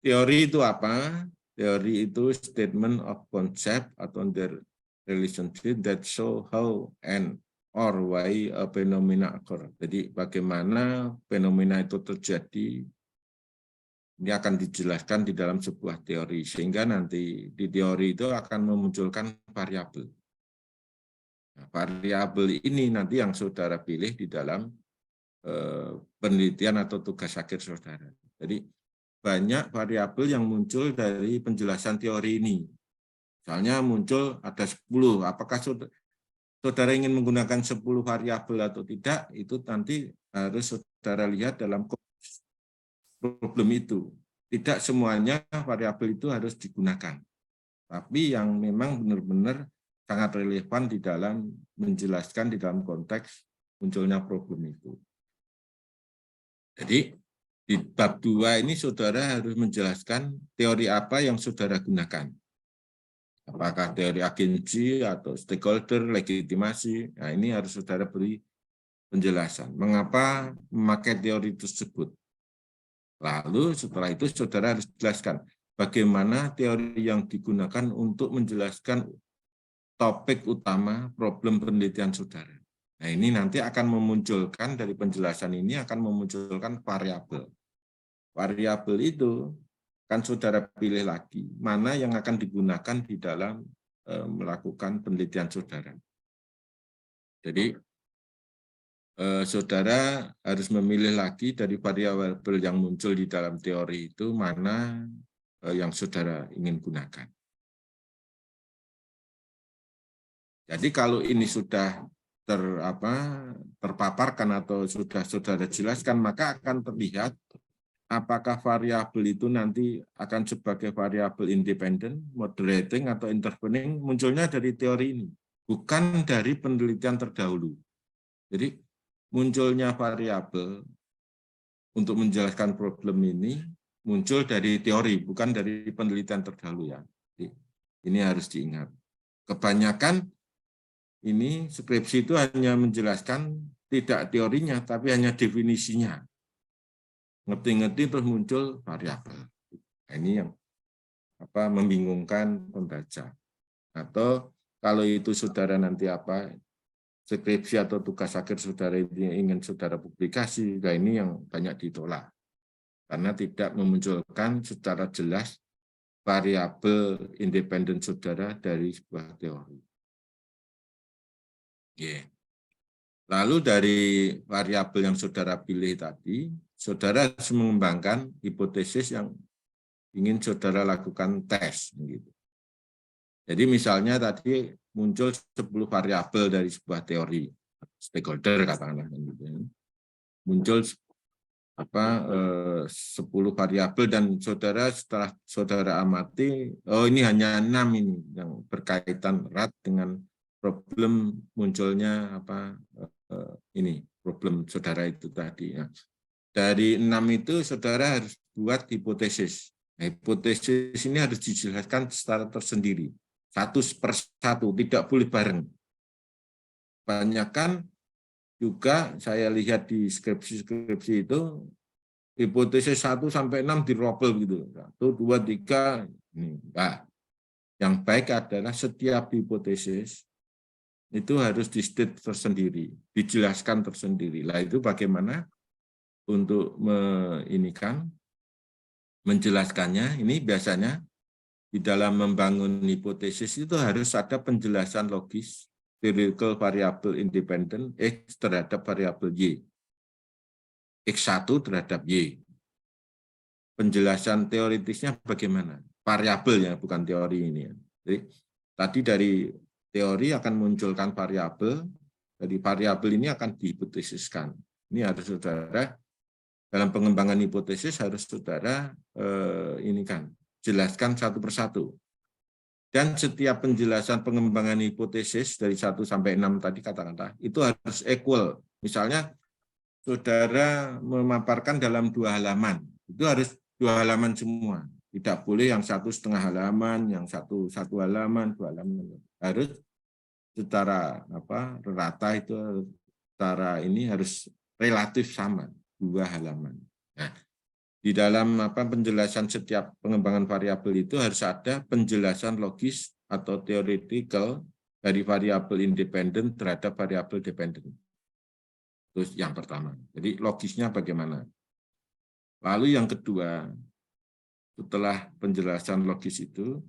teori itu apa? Teori itu statement of concept atau their relationship that show how and or why a phenomena occur. Jadi bagaimana fenomena itu terjadi, ini akan dijelaskan di dalam sebuah teori, sehingga nanti di teori itu akan memunculkan variabel. Nah, variabel ini nanti yang saudara pilih di dalam penelitian atau tugas akhir saudara. Jadi banyak variabel yang muncul dari penjelasan teori ini. Misalnya muncul ada 10, apakah saudara ingin menggunakan 10 variabel atau tidak, itu nanti harus saudara lihat dalam problem itu. Tidak semuanya variabel itu harus digunakan. Tapi yang memang benar-benar sangat relevan di dalam menjelaskan di dalam konteks munculnya problem itu. Jadi di bab 2 ini saudara harus menjelaskan teori apa yang saudara gunakan. Apakah teori agensi atau stakeholder, legitimasi, nah ini harus saudara beri penjelasan. Mengapa memakai teori tersebut? Lalu setelah itu saudara harus jelaskan bagaimana teori yang digunakan untuk menjelaskan topik utama problem penelitian saudara. Nah ini nanti akan memunculkan, dari penjelasan ini akan memunculkan variabel. Variabel itu kan saudara pilih lagi mana yang akan digunakan di dalam melakukan penelitian saudara. Jadi saudara harus memilih lagi dari variabel yang muncul di dalam teori itu mana yang saudara ingin gunakan. Jadi kalau ini sudah terpaparkan atau sudah saudara jelaskan, maka akan terlihat apakah variabel itu nanti akan sebagai variabel independen, moderating, atau intervening, munculnya dari teori ini, bukan dari penelitian terdahulu. Jadi munculnya variabel untuk menjelaskan problem ini muncul dari teori, bukan dari penelitian terdahulu ya. Jadi, ini harus diingat. Kebanyakan ini skripsi itu hanya menjelaskan tidak teorinya, tapi hanya definisinya. Ngerti-ngerti terus muncul variabel. Nah, ini yang membingungkan pembaca. Atau kalau itu saudara nanti skripsi atau tugas akhir saudara ingin saudara publikasi, nah ini yang banyak ditolak. Karena tidak memunculkan secara jelas variabel independen saudara dari sebuah teori. Lalu dari variabel yang saudara pilih tadi, saudara harus mengembangkan hipotesis yang ingin saudara lakukan tes. Jadi misalnya tadi muncul 10 variabel dari sebuah teori, stakeholder katakanlah. Muncul 10 variabel dan setelah saudara amati, oh ini hanya 6 ini yang berkaitan erat dengan problem munculnya ini problem saudara itu tadi. Nah, dari 6 itu saudara harus buat hipotesis. Nah, hipotesis ini harus dijelaskan secara tersendiri, satu per satu, tidak boleh bareng. Banyakan juga saya lihat di skripsi itu hipotesis 1 sampai 6 dirobel gitu. 1, 2, 3 ini enggak. Yang baik adalah setiap hipotesis itu harus di-state tersendiri, dijelaskan tersendiri. Lah itu bagaimana untuk menjelaskannya? Ini biasanya di dalam membangun hipotesis itu harus ada penjelasan logis, theoretical variable independent X terhadap variabel Y. X1 terhadap Y. Penjelasan teoritisnya bagaimana? Variabelnya, bukan teori ini. Jadi tadi dari teori akan munculkan variabel, dari variabel ini akan dihipotesiskan. Ini harus saudara, dalam pengembangan hipotesis harus saudara jelaskan satu persatu. Dan setiap penjelasan pengembangan hipotesis dari 1 sampai 6 tadi kata-kata, itu harus equal. Misalnya, saudara memaparkan dalam 2 halaman, itu harus 2 halaman semua. Tidak boleh yang 1,5 halaman, yang satu halaman, 2 halaman. Harus secara rata itu secara ini harus relatif sama, 2 halaman. Nah, di dalam penjelasan setiap pengembangan variabel itu harus ada penjelasan logis atau theoretical dari variabel independen terhadap variabel dependen. Terus yang pertama. Jadi logisnya bagaimana? Lalu yang kedua, setelah penjelasan logis itu,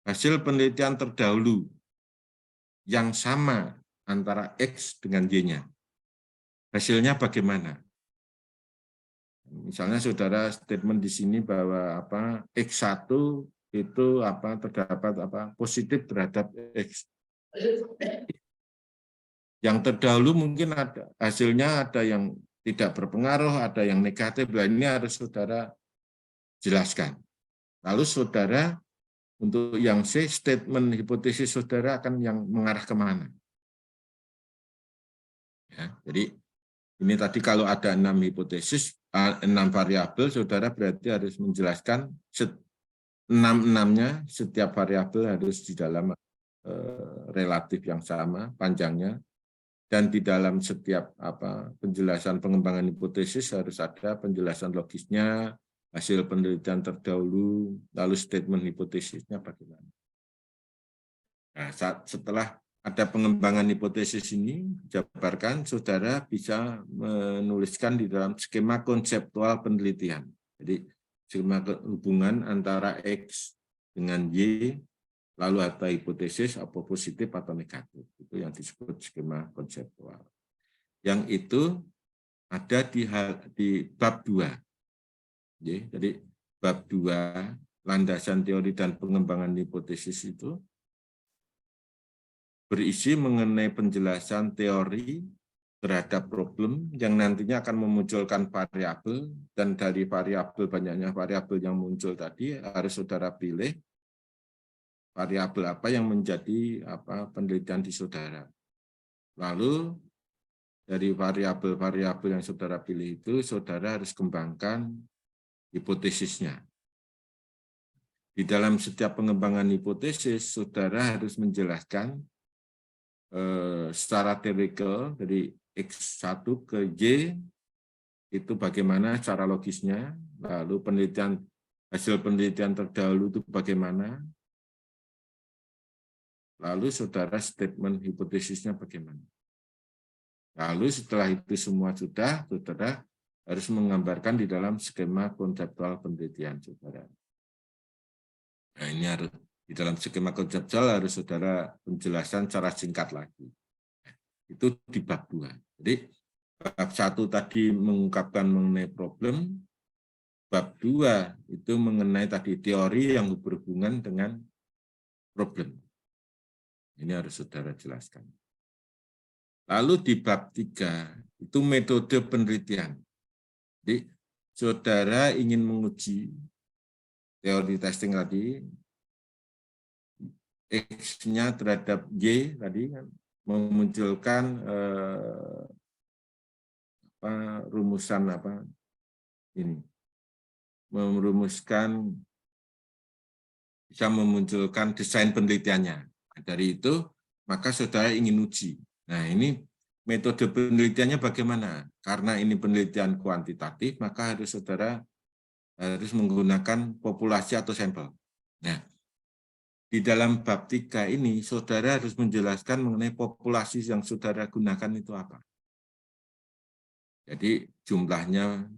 hasil penelitian terdahulu yang sama antara X dengan Y-nya. Hasilnya bagaimana? Misalnya saudara statement di sini bahwa X1 itu terdapat positif terhadap X. Yang terdahulu mungkin hasilnya ada yang tidak berpengaruh, ada yang negatif. Nah, ini harus saudara jelaskan. Lalu saudara untuk yang C, statement hipotesis saudara akan yang mengarah kemana? Ya, jadi ini tadi kalau ada 6 hipotesis, 6 variabel, saudara berarti harus menjelaskan 6-6-nya, setiap variabel harus di dalam relatif yang sama, panjangnya, dan di dalam setiap penjelasan pengembangan hipotesis harus ada penjelasan logisnya, hasil penelitian terdahulu, lalu statement hipotesisnya bagaimana. Nah, setelah ada pengembangan hipotesis ini dijabarkan, saudara bisa menuliskan di dalam skema konseptual penelitian. Jadi skema hubungan antara X dengan Y, lalu ada hipotesis apa positif atau negatif. Itu yang disebut skema konseptual. yang itu ada di bab 2. Jadi bab 2 landasan teori dan pengembangan hipotesis itu berisi mengenai penjelasan teori terhadap problem yang nantinya akan memunculkan variabel, dan dari variabel, banyaknya variabel yang muncul tadi harus saudara pilih variabel apa yang menjadi penelitian di saudara. Lalu dari variabel-variabel yang saudara pilih itu, saudara harus kembangkan hipotesisnya. Di dalam setiap pengembangan hipotesis, saudara harus menjelaskan secara teorikal dari X1 ke Y itu bagaimana cara logisnya, lalu hasil penelitian terdahulu itu bagaimana, lalu saudara statement hipotesisnya bagaimana. Lalu setelah itu semua sudah, saudara harus menggambarkan di dalam skema konseptual penelitian saudara. Nah, ini harus di dalam skema konseptual harus saudara penjelasan secara singkat lagi. Itu di bab 2. Jadi bab 1 tadi mengungkapkan mengenai problem, bab 2 itu mengenai tadi teori yang berhubungan dengan problem. Ini harus saudara jelaskan. Lalu di bab 3 itu metode penelitian. Jadi saudara ingin menguji teori testing tadi, X-nya terhadap Y tadi kan, memunculkan rumusan ini, merumuskan, bisa memunculkan desain penelitiannya. Dari itu maka saudara ingin uji. Nah, ini metode penelitiannya bagaimana? Karena ini penelitian kuantitatif, maka saudara harus menggunakan populasi atau sampel. Nah, di dalam bab 3 ini, saudara harus menjelaskan mengenai populasi yang saudara gunakan itu apa. Jadi jumlahnya,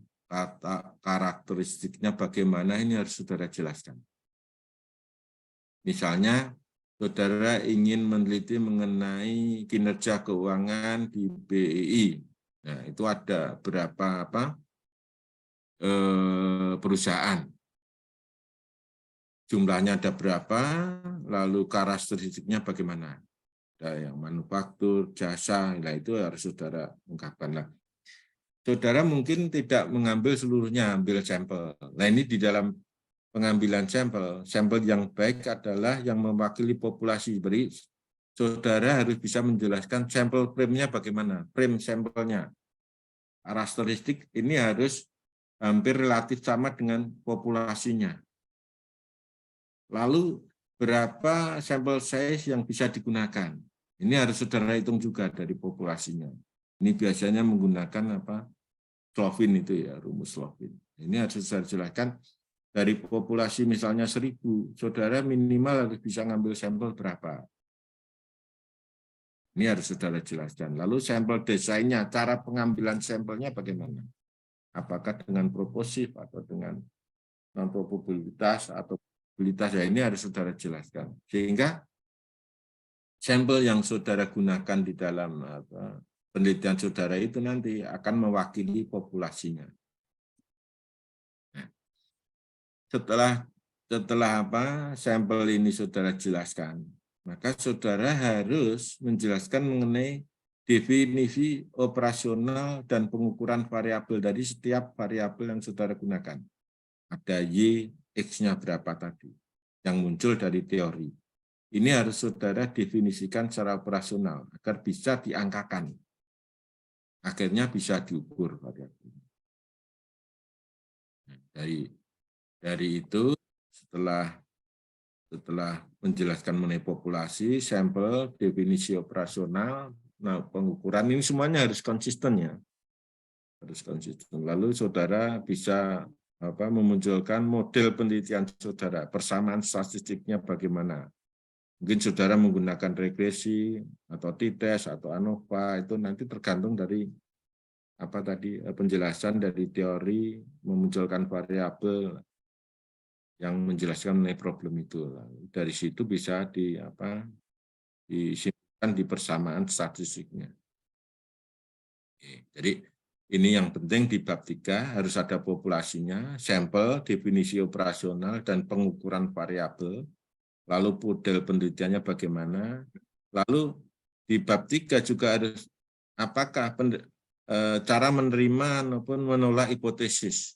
karakteristiknya bagaimana, ini harus saudara jelaskan. Misalnya, saudara ingin meneliti mengenai kinerja keuangan di BEI. Nah, itu ada berapa perusahaan. Jumlahnya ada berapa, lalu karakteristiknya bagaimana. Ada yang manufaktur, jasa, nah itu harus saudara ungkapkan. Nah, saudara mungkin tidak mengambil seluruhnya, ambil sampel. Nah, ini di dalam pengambilan sampel yang baik adalah yang mewakili populasi. Jadi saudara harus bisa menjelaskan sampel frame-nya bagaimana, frame sampelnya. Karakteristik ini harus hampir relatif sama dengan populasinya. Lalu berapa sampel size yang bisa digunakan? Ini harus saudara hitung juga dari populasinya. Ini biasanya menggunakan Slovin itu ya, rumus Slovin. Ini harus saudara jelaskan. Dari populasi misalnya 1000, saudara minimal harus bisa ngambil sampel berapa. Ini harus saudara jelaskan. Lalu sampel desainnya, cara pengambilan sampelnya bagaimana? Apakah dengan proportif atau dengan non-probabilitas atau probabilitas, ya ini harus saudara jelaskan. Sehingga sampel yang saudara gunakan di dalam penelitian saudara itu nanti akan mewakili populasinya. Setelah sampel ini saudara jelaskan, maka saudara harus menjelaskan mengenai definisi operasional dan pengukuran variabel dari setiap variabel yang saudara gunakan. Ada Y, X-nya berapa tadi, yang muncul dari teori. Ini harus saudara definisikan secara operasional, agar bisa diangkakan. Akhirnya bisa diukur variabel. Dari itu, setelah menjelaskan mengenai populasi, sampel, definisi operasional, nah pengukuran ini semuanya harus konsisten ya. Harus konsisten. Lalu saudara bisa memunculkan model penelitian saudara, persamaan statistiknya bagaimana. Mungkin saudara menggunakan regresi atau t-test atau ANOVA, itu nanti tergantung dari penjelasan dari teori memunculkan variabel yang menjelaskan mengenai problem itu. Dari situ bisa disimpan di persamaan statistiknya. Jadi ini yang penting di bab 3 harus ada populasinya, sampel, definisi operasional, dan pengukuran variabel. Lalu model penelitiannya bagaimana. Lalu di bab 3 juga harus apakah cara menerima maupun menolak hipotesis.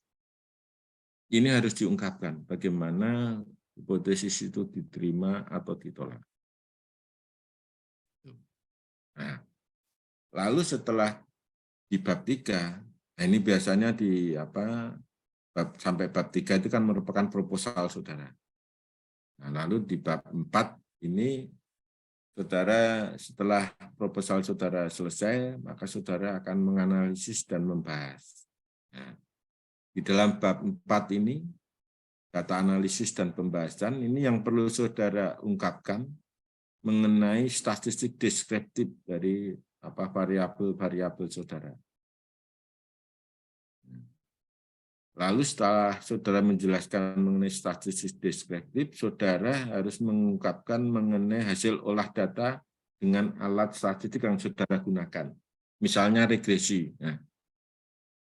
Ini harus diungkapkan bagaimana hipotesis itu diterima atau ditolak. Nah, lalu setelah di bab 3, nah ini biasanya di sampai bab 3 itu kan merupakan proposal saudara. Nah, lalu di bab 4 ini saudara setelah proposal saudara selesai, maka saudara akan menganalisis dan membahas. Nah, di dalam bab 4 ini data analisis dan pembahasan ini yang perlu saudara ungkapkan mengenai statistik deskriptif dari variabel-variabel saudara. Lalu setelah saudara menjelaskan mengenai statistik deskriptif, saudara harus mengungkapkan mengenai hasil olah data dengan alat statistik yang saudara gunakan. Misalnya regresi. Nah,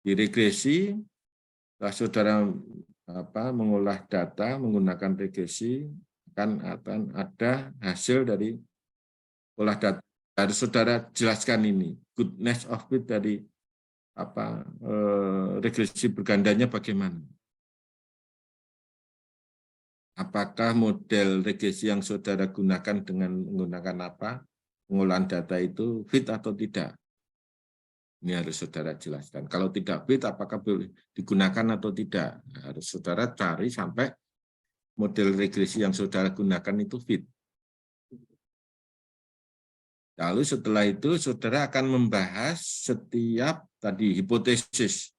di regresi, setelah saudara mengolah data menggunakan regresi, akan ada hasil dari olah data. Harus saudara jelaskan ini, goodness of it dari regresi bergandanya bagaimana. Apakah model regresi yang saudara gunakan dengan menggunakan pengolahan data itu fit atau tidak? Ini harus saudara jelaskan. Kalau tidak fit, apakah boleh digunakan atau tidak? Nah, harus saudara cari sampai model regresi yang saudara gunakan itu fit. Lalu setelah itu saudara akan membahas setiap tadi hipotesis.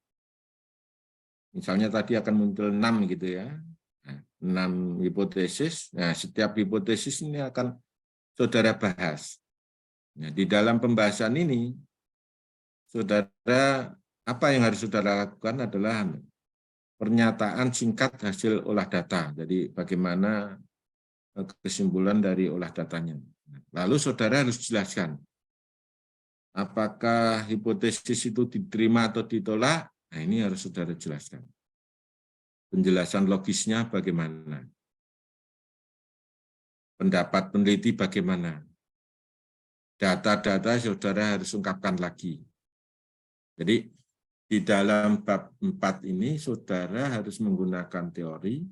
Misalnya tadi akan muncul 6 gitu ya. Nah, 6 hipotesis. Nah, setiap hipotesis ini akan saudara bahas. Nah, di dalam pembahasan ini saudara apa yang harus saudara lakukan adalah pernyataan singkat hasil olah data. Jadi bagaimana kesimpulan dari olah datanya. Lalu saudara harus jelaskan apakah hipotesis itu diterima atau ditolak. Nah, ini harus saudara jelaskan. Penjelasan logisnya bagaimana? Pendapat peneliti bagaimana? Data-data saudara harus ungkapkan lagi. Jadi di dalam bab 4 ini saudara harus menggunakan teori,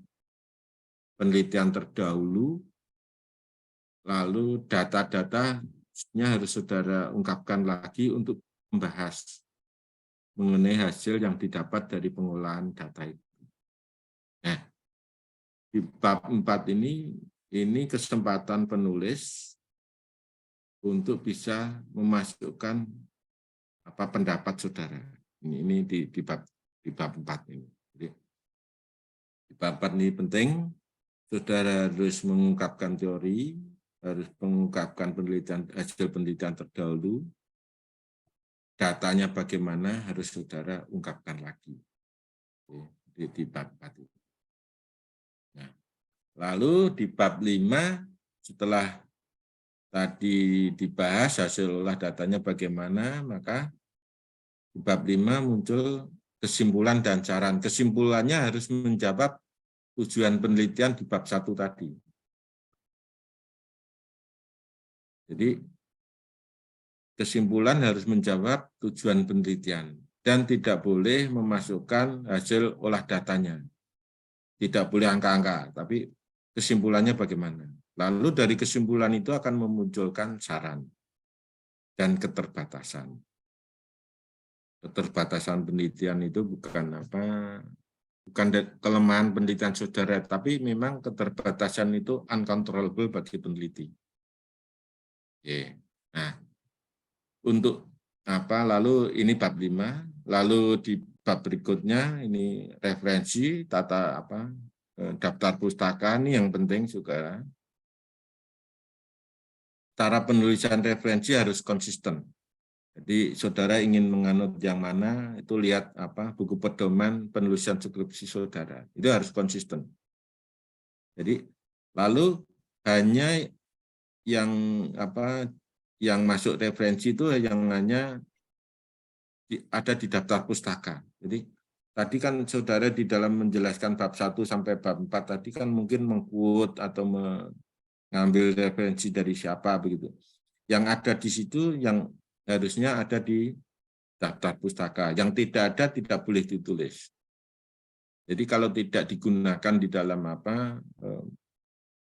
penelitian terdahulu, lalu data-datanya harus saudara ungkapkan lagi untuk membahas mengenai hasil yang didapat dari pengolahan data itu. Nah, di bab 4 ini kesempatan penulis untuk bisa memasukkan pendapat saudara. Ini di bab 4 ini. Jadi, di bab 4 ini penting, saudara harus mengungkapkan teori, harus mengungkapkan hasil penelitian terdahulu, datanya bagaimana harus saudara ungkapkan lagi di bab 4 itu. Nah, lalu di bab 5 setelah tadi dibahas hasil olah datanya bagaimana, maka di bab 5 muncul kesimpulan dan saran. Kesimpulannya harus menjawab tujuan penelitian di bab 1 tadi. Jadi kesimpulan harus menjawab tujuan penelitian dan tidak boleh memasukkan hasil olah datanya. Tidak boleh angka-angka, tapi kesimpulannya bagaimana. Lalu dari kesimpulan itu akan memunculkan saran dan keterbatasan. Keterbatasan penelitian itu bukan kelemahan penelitian saudara, tapi memang keterbatasan itu uncontrollable bagi peneliti. Oke. Nah, untuk lalu ini bab 5, lalu di bab berikutnya ini referensi, daftar pustaka ini yang penting saudara. Cara penulisan referensi harus konsisten. Jadi saudara ingin menganut yang mana, itu lihat buku pedoman penulisan skripsi saudara. Itu harus konsisten. Jadi lalu hanya yang masuk referensi itu yang hanya ada di daftar pustaka. Jadi tadi kan saudara di dalam menjelaskan bab 1 sampai bab 4 tadi kan mungkin meng-quote atau mengambil referensi dari siapa begitu. Yang ada di situ yang harusnya ada di daftar pustaka. Yang tidak ada tidak boleh ditulis. Jadi kalau tidak digunakan di dalam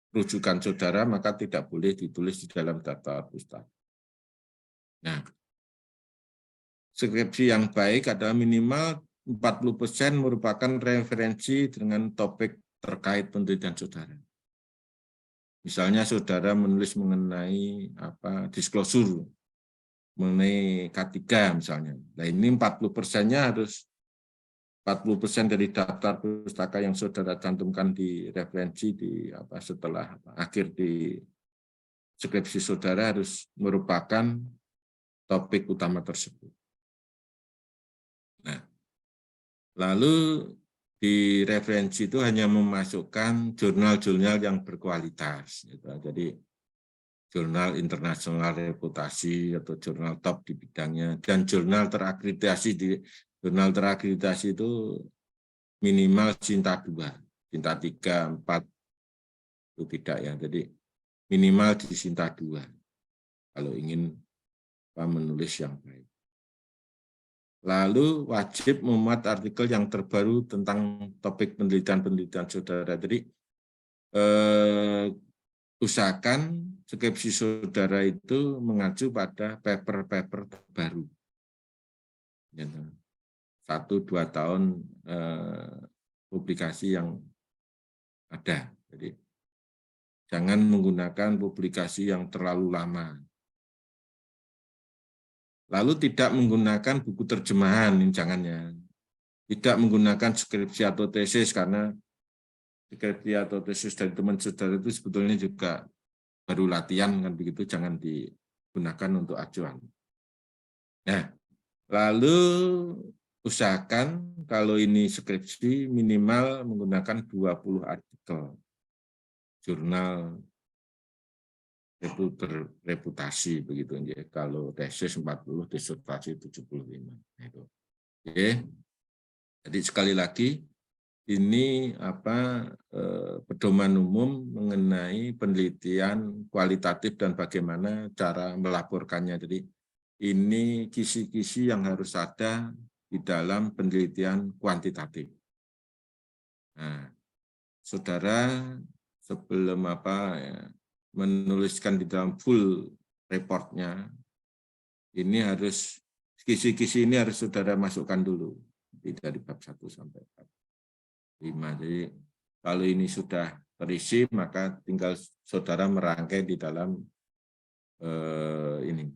rujukan saudara maka tidak boleh ditulis di dalam daftar pustaka. Nah, skripsi yang baik adalah minimal 40% merupakan referensi dengan topik terkait penelitian saudara. Misalnya saudara menulis mengenai disclosure, mengenai K3 misalnya. Nah ini 40%-nya harus 40% dari daftar pustaka yang saudara cantumkan di referensi di setelah akhir di skripsi saudara harus merupakan topik utama tersebut. Nah, lalu di referensi itu hanya memasukkan jurnal-jurnal yang berkualitas. Gitu. Jadi jurnal internasional reputasi atau jurnal top di bidangnya dan jurnal terakreditasi jurnal terakreditasi itu minimal Cinta 2, Cinta 3, 4 itu tidak ya. Jadi minimal di Cinta 2 kalau ingin menulis yang baik. Lalu wajib memuat artikel yang terbaru tentang topik penelitian saudara. Jadi usahakan skripsi saudara itu mengacu pada paper-paper terbaru. 1-2 tahun publikasi yang ada. Jadi jangan menggunakan publikasi yang terlalu lama. Lalu tidak menggunakan buku terjemahan, jangannya. Tidak menggunakan skripsi atau tesis, karena skripsi atau tesis dari teman saudara itu sebetulnya juga baru latihan, kan begitu, jangan digunakan untuk acuan. Nah, lalu usahakan kalau ini skripsi minimal menggunakan 20 artikel jurnal reputasi begitu ya. Kalau tesis 40, disertasi 75. Itu. Oke. Jadi sekali lagi ini pedoman umum mengenai penelitian kualitatif dan bagaimana cara melaporkannya. Jadi ini kisi-kisi yang harus ada di dalam penelitian kuantitatif. Nah, saudara sebelum menuliskan di dalam full reportnya, ini harus kisi-kisi ini harus saudara masukkan dulu dari bab 1 sampai bab 5. Jadi kalau ini sudah terisi maka tinggal saudara merangkai di dalam ini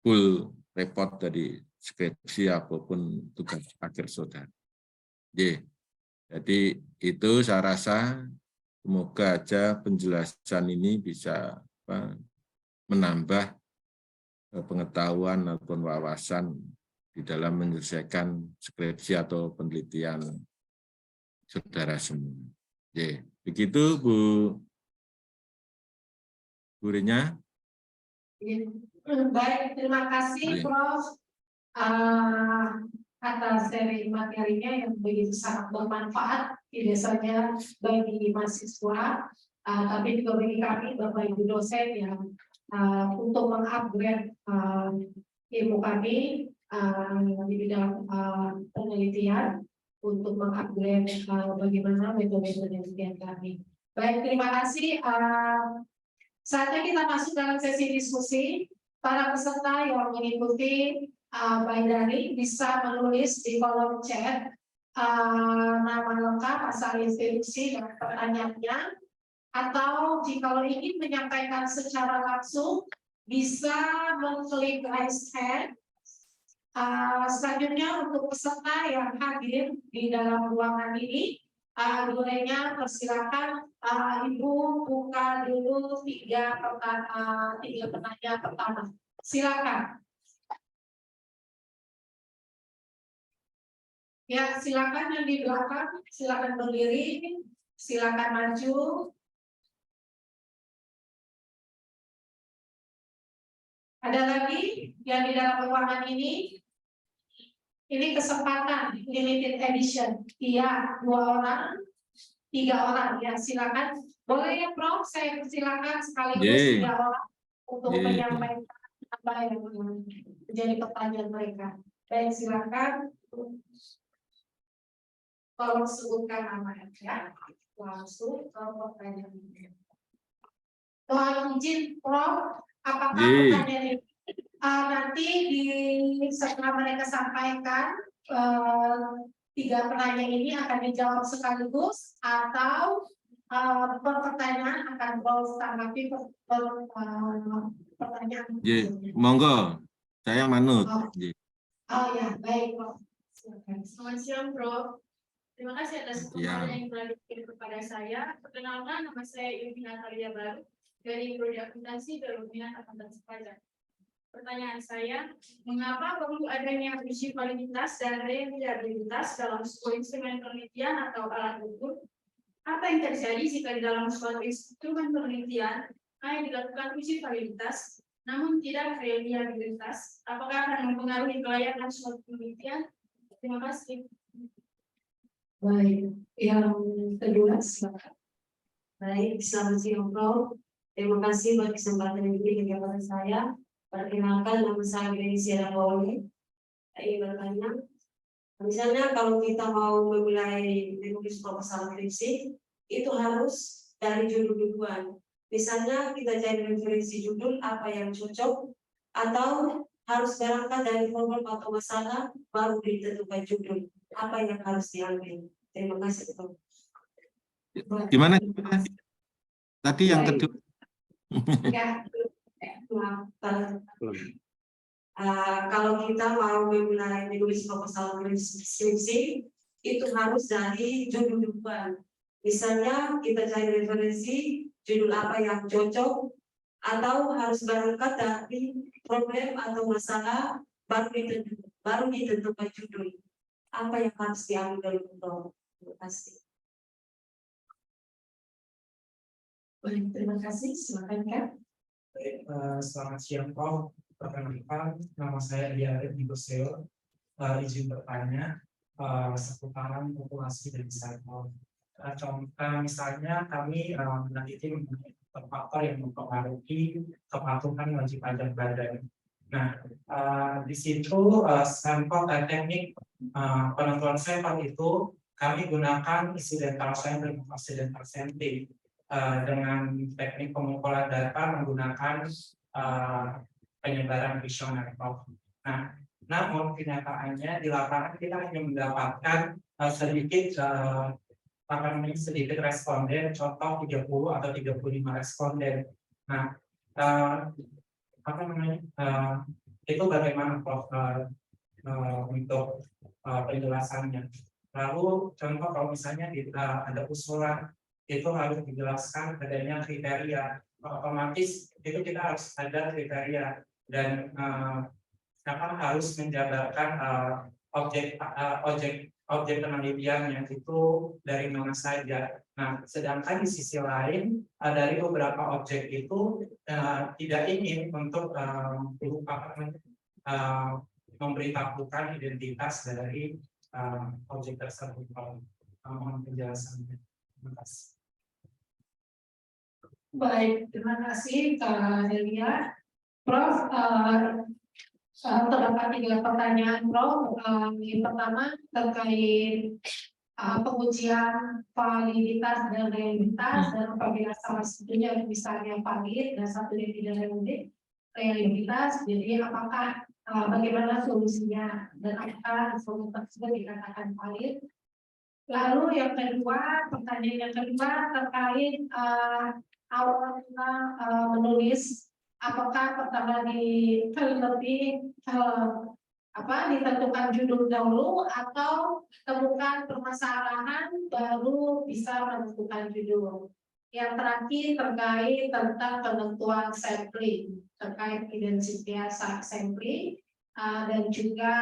full report dari skripsi apapun tugas akhir saudara. Jadi itu saya rasa semoga aja penjelasan ini bisa menambah pengetahuan ataupun wawasan di dalam menyelesaikan skripsi atau penelitian saudara semua. Begitu Bu Rinya. Baik, terima kasih Prof. Atas seri materinya yang begitu sangat bermanfaat, tidak saja bagi mahasiswa, tapi juga bagi kami, Bapak Ibu dosen yang untuk mengupgrade ilmu kami di bidang penelitian, untuk mengupgrade bagaimana metode penelitian kami. Baik, terima kasih. Saatnya kita masuk dalam sesi diskusi. Para peserta yang mengikuti baik dari bisa menulis di kolom chat nama lengkap, asal institusi dan pertanyaannya, atau jika ingin menyampaikan secara langsung bisa mengklik raise hand. Selanjutnya untuk peserta yang hadir di dalam ruangan ini, bolehnya persilakan Ibu buka dulu 3 pertanyaan pertama. Silakan. Ya, silakan yang di belakang, silakan berdiri, silakan maju. Ada lagi yang di dalam ruangan ini? Ini kesempatan limited edition. Iya, 2 orang, 3 orang ya, silakan. Boleh ya Prof, saya silakan sekaligus 3 orang untuk menyampaikan apa yang menjadi pertanyaan mereka. Baik, silakan. Tolong sebutkan namanya ya. Langsung ke pertanyaan. Mohon izin Prof, apakah pertanyaan ini nanti setelah mereka sampaikan 3 pertanyaan ini akan dijawab sekaligus atau per pertanyaan akan Prof tanggapi pertanyaan. Monggo, saya manut. Oh ya, baik Prof. Selamat siang, Prof. Terima kasih atas kesempatan yang telah diberikan kepada saya. Perkenalkan, nama saya Yudhina Natalia Baru dari Prodi Akuntansi dan Minat Akuntansi Pajak. Pertanyaan saya, mengapa perlu adanya uji validitas dan reliabilitas dalam sebuah instrumen penelitian atau alat ukur? Apa yang terjadi jika di dalam suatu instrumen penelitian hanya dilakukan uji validitas, namun tidak reliabilitas? Apakah akan mempengaruhi kelayakan suatu penelitian? Terima kasih. Baik, yang kedua silakan. Baik, selamat siang Prof. Terima kasih buat kesempatan yang diberikan kepada saya. Perkenalkan, nama saya Gracia Pauli. Saya bertanya, misalnya kalau kita mau memulai menulis proposal skripsi, itu harus dari judul duluan. Misalnya kita cari referensi judul apa yang cocok, atau harus berangkat dari problem atau masalah baru ditentukan judul apa yang harus diambil. Terima kasih Prof. Gimana? Tadi yang kedua. Ya, maaf. Kalau kita mau memulai menulis proposal skripsi, itu harus dari judul duluan. Misalnya kita cari referensi judul apa yang cocok, atau harus berangkat dari problem atau masalah baru ditentukan judul apa yang harus diambil untuk. Terima kasih. Baik, terima kasih. Silakan Kak. Baik, selamat siang Prof. Perkenalkan, nama saya Diarif Nigoseo. Izin bertanya seputaran populasi dan sampel. Contoh misalnya kami meneliti faktor yang mempengaruhi kepatuhan wajib pajak badan. Nah, di situ sampel dan teknik penentuan sampel itu kami gunakan incidental sample dan accidental sampling. Dengan teknik pengumpulan data menggunakan penyebaran visioner. Nah, namun kenyataannya di lapangan kita hanya mendapatkan sedikit responden, contoh 30 atau 35 responden. Nah, itu bagaimana Prof untuk penjelasannya? Lalu contoh kalau misalnya ada usulan itu harus dijelaskan adanya kriteria, otomatis itu kita harus ada kriteria dan harus menjabarkan objek penelitian yang itu dari mana saja. Nah, sedangkan di sisi lain dari beberapa objek itu tidak ingin untuk memberitahukan identitas dari objek tersebut. Mohon penjelasannya. Terima kasih. Baik, terima kasih Kak Delia. Prof, terdapat 3 pertanyaan Prof. Yang pertama terkait pengujian validitas dan reliabilitas, dan apabila salah satunya misalnya valid dan satunya tidak reliabilitas, jadi apakah bagaimana solusinya dan apakah solusi tersebut dikatakan valid? Lalu yang kedua, pertanyaan yang kedua terkait awal kita menulis, apakah pertama ditentukan judul dahulu atau temukan permasalahan baru bisa menentukan judul. Yang terakhir terkait tentang penentuan sampling, terkait identitas sampling dan juga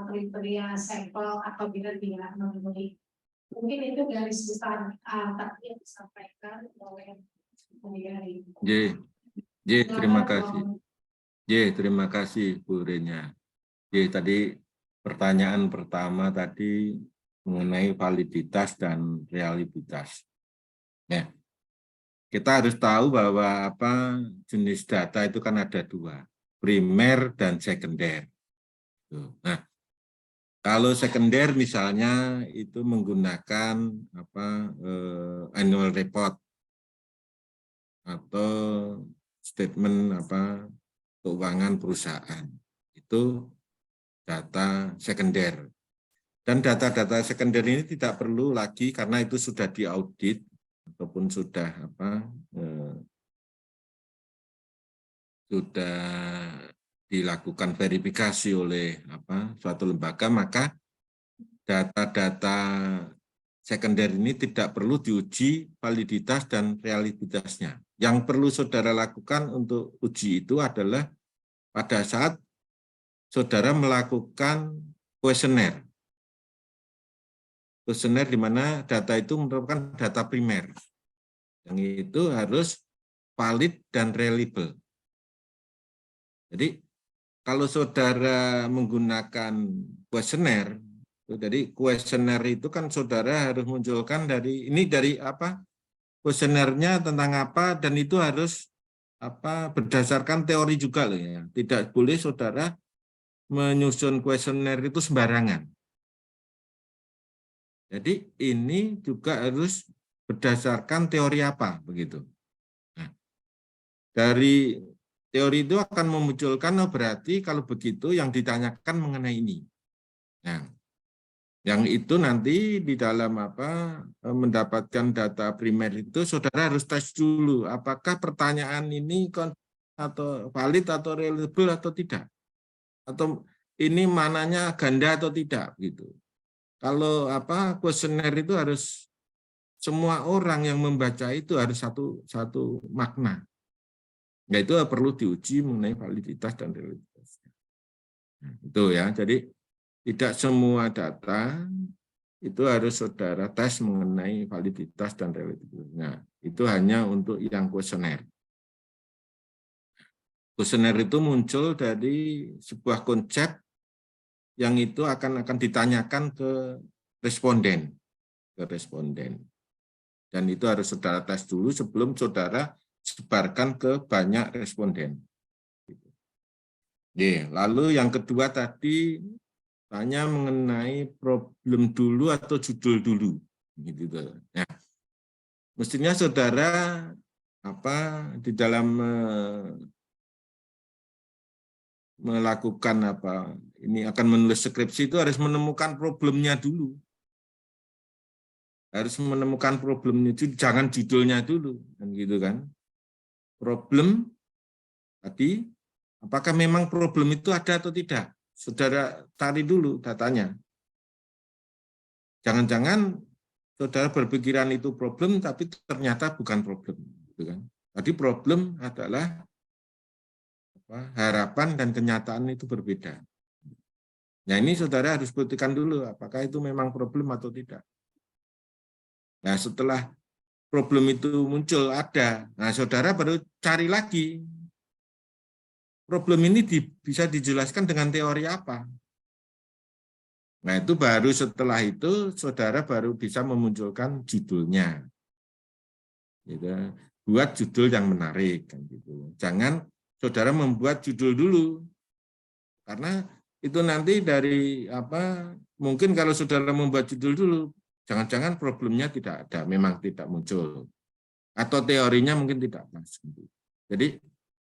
kriteria sampel apabila tidak memenuhi. Mungkin itu garis besar tadi yang disampaikan oleh terima kasih. Terima kasih Bu Renya. Tadi pertanyaan pertama tadi mengenai validitas dan realitas. Ya. Kita harus tahu bahwa jenis data itu kan ada dua, primer dan sekunder. Nah, kalau sekunder misalnya itu menggunakan annual report atau statement keuangan perusahaan, itu data sekunder. Dan data-data sekunder ini tidak perlu lagi karena itu sudah diaudit ataupun sudah dilakukan verifikasi oleh suatu lembaga, maka data-data sekunder ini tidak perlu diuji validitas dan realitasnya. Yang perlu saudara lakukan untuk uji itu adalah pada saat saudara melakukan kuesioner. Kuesioner di mana data itu merupakan data primer. Yang itu harus valid dan reliable. Jadi kalau saudara menggunakan kuesioner, jadi kuesioner itu kan saudara harus munculkan dari kuesionernya tentang apa, dan itu harus berdasarkan teori juga loh ya. Tidak boleh saudara menyusun kuesioner itu sembarangan. Jadi ini juga harus berdasarkan teori apa begitu. Nah, dari teori itu akan memunculkan berarti kalau begitu yang ditanyakan mengenai ini. Nah, yang itu nanti di dalam mendapatkan data primer itu saudara harus tes dulu apakah pertanyaan ini atau valid atau reliable atau tidak, atau ini mananya ganda atau tidak gitu. Kalau kuesioner itu harus semua orang yang membaca itu harus satu makna. Nah, itu perlu diuji mengenai validitas dan realitas. Nah, itu ya. Jadi tidak semua data itu harus saudara tes mengenai validitas dan realitas. Nah, itu hanya untuk yang kuesioner. Kuesioner itu muncul dari sebuah konsep yang itu akan ditanyakan ke responden. Dan itu harus saudara tes dulu sebelum saudara sebarkan ke banyak responden. Lalu yang kedua tadi tanya mengenai problem dulu atau judul dulu. Gitu. Nah, mestinya saudara di dalam melakukan ini akan menulis skripsi itu harus menemukan problemnya dulu. Harus menemukan problemnya itu, jangan judulnya dulu, kan gitu kan. Problem tadi, apakah memang problem itu ada atau tidak? Saudara cari dulu datanya. Jangan-jangan saudara berpikiran itu problem, tapi ternyata bukan problem, gitu kan. Tadi problem adalah harapan dan kenyataan itu berbeda. Nah, ini saudara harus buktikan dulu apakah itu memang problem atau tidak. Nah, setelah problem itu muncul ada, nah saudara baru cari lagi problem ini bisa dijelaskan dengan teori apa. Nah, itu baru setelah itu saudara baru bisa memunculkan judulnya. Gitu. Buat judul yang menarik kan gitu. Jangan saudara membuat judul dulu, karena itu nanti dari mungkin kalau saudara membuat judul dulu, jangan-jangan problemnya tidak ada, memang tidak muncul, atau teorinya mungkin tidak pas. Jadi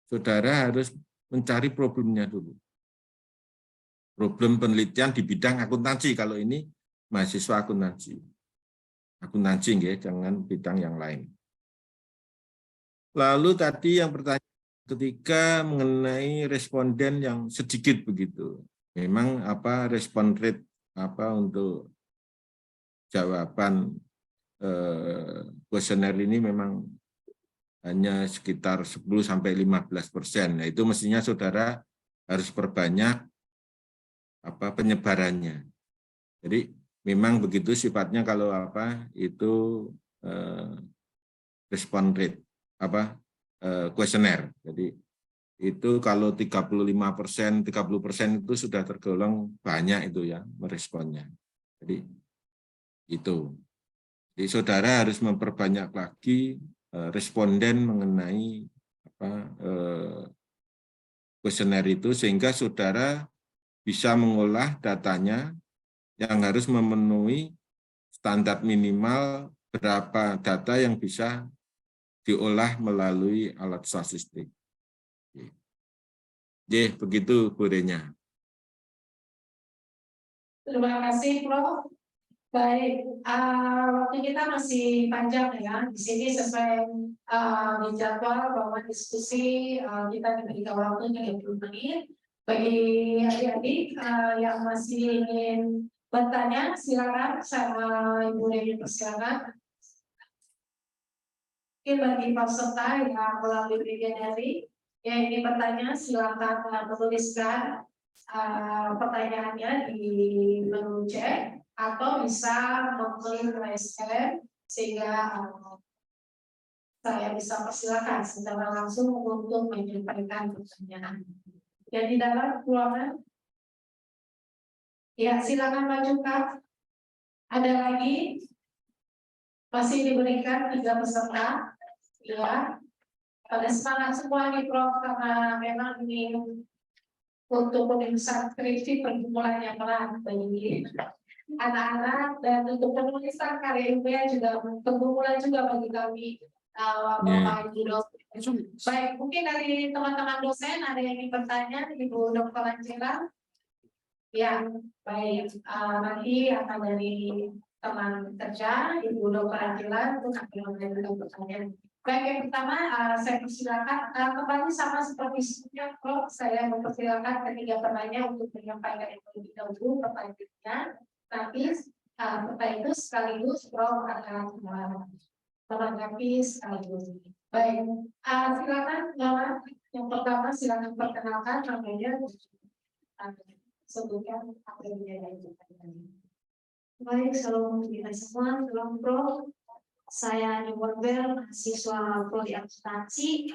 saudara harus mencari problemnya dulu. Problem penelitian di bidang akuntansi, kalau ini mahasiswa akuntansi jangan bidang yang lain. Lalu tadi yang pertanyaan ketika mengenai responden yang sedikit begitu, memang respon rate untuk jawaban kuesioner ini memang hanya sekitar 10-15%. Nah, itu mestinya saudara harus perbanyak penyebarannya. Jadi memang begitu sifatnya kalau itu respon rate kuesioner. Jadi itu kalau 35%, 30% itu sudah tergolong banyak itu ya meresponnya. Jadi itu. Jadi saudara harus memperbanyak lagi responden mengenai kuesioner itu sehingga saudara bisa mengolah datanya yang harus memenuhi standar minimal berapa data yang bisa diolah melalui alat statistik. Begitu Bu Renya. Terima kasih, Prof. Baik, waktu kita masih panjang ya. Di sini sesuai di jadwal bahwa diskusi kita diberikan waktu 30 menit. Bagi adik-adik yang masih ingin bertanya, silakan sama Ibu Reni persilakan. Mungkin bagi peserta yang melalui webinar yang ingin bertanya, silakan menuliskan pertanyaannya di menu chat atau bisa mengklik raise hand sehingga saya bisa persilakan secara langsung untuk menyampaikan pertanyaan. Yang di dalam ruangan, ya silakan majukan. Ada lagi? Masih diberikan 3 peserta, ya. Pada semangat semua nih Prof, karena memang ini untuk penulisan skripsi pergumulan yang berat bagi anak-anak dan untuk penulisan karya ilmiah juga pergumulan juga bagi kami Bapak Ibu dosen. Baik, mungkin dari teman-teman dosen ada yang ingin bertanya, Ibu Dr. Angela? Ya, baik. Nanti akan dari teman kerja Ibu Dr. Angela untuk akan memberikan pertanyaan. Baik, yang pertama saya persilakan kembali sama seperti sebelumnya, Prof. Saya mempersilakan ketiga penanya untuk menyampaikan terlebih dahulu pertanyaannya. Tapi setelah itu sekaligus Prof akan menanggapi sekaligus. Baik, silakan Lawan. Yang pertama silakan perkenalkan namanya, sebutkan apa yang dia lakukan. Baik, salam kita semua, salam Prof. Saya Nyoba Bel, mahasiswa prodi akuntansi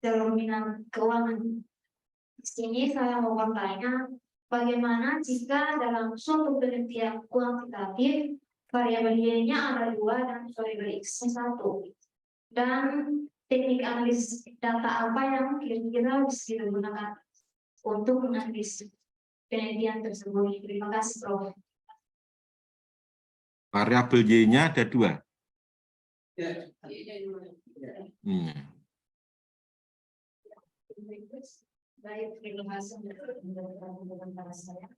dalam minat keuangan. Di sini saya mau bertanya, bagaimana jika dalam suatu penelitian kuantitatif variabel Y-nya ada 2 dan variabel X-nya 1, dan teknik analisis data apa yang kira-kira bisa digunakan untuk menganalisis penelitian tersebut? Terima kasih, Prof. Variabel Y-nya ada 2. Baik, terima kasih untuk saya.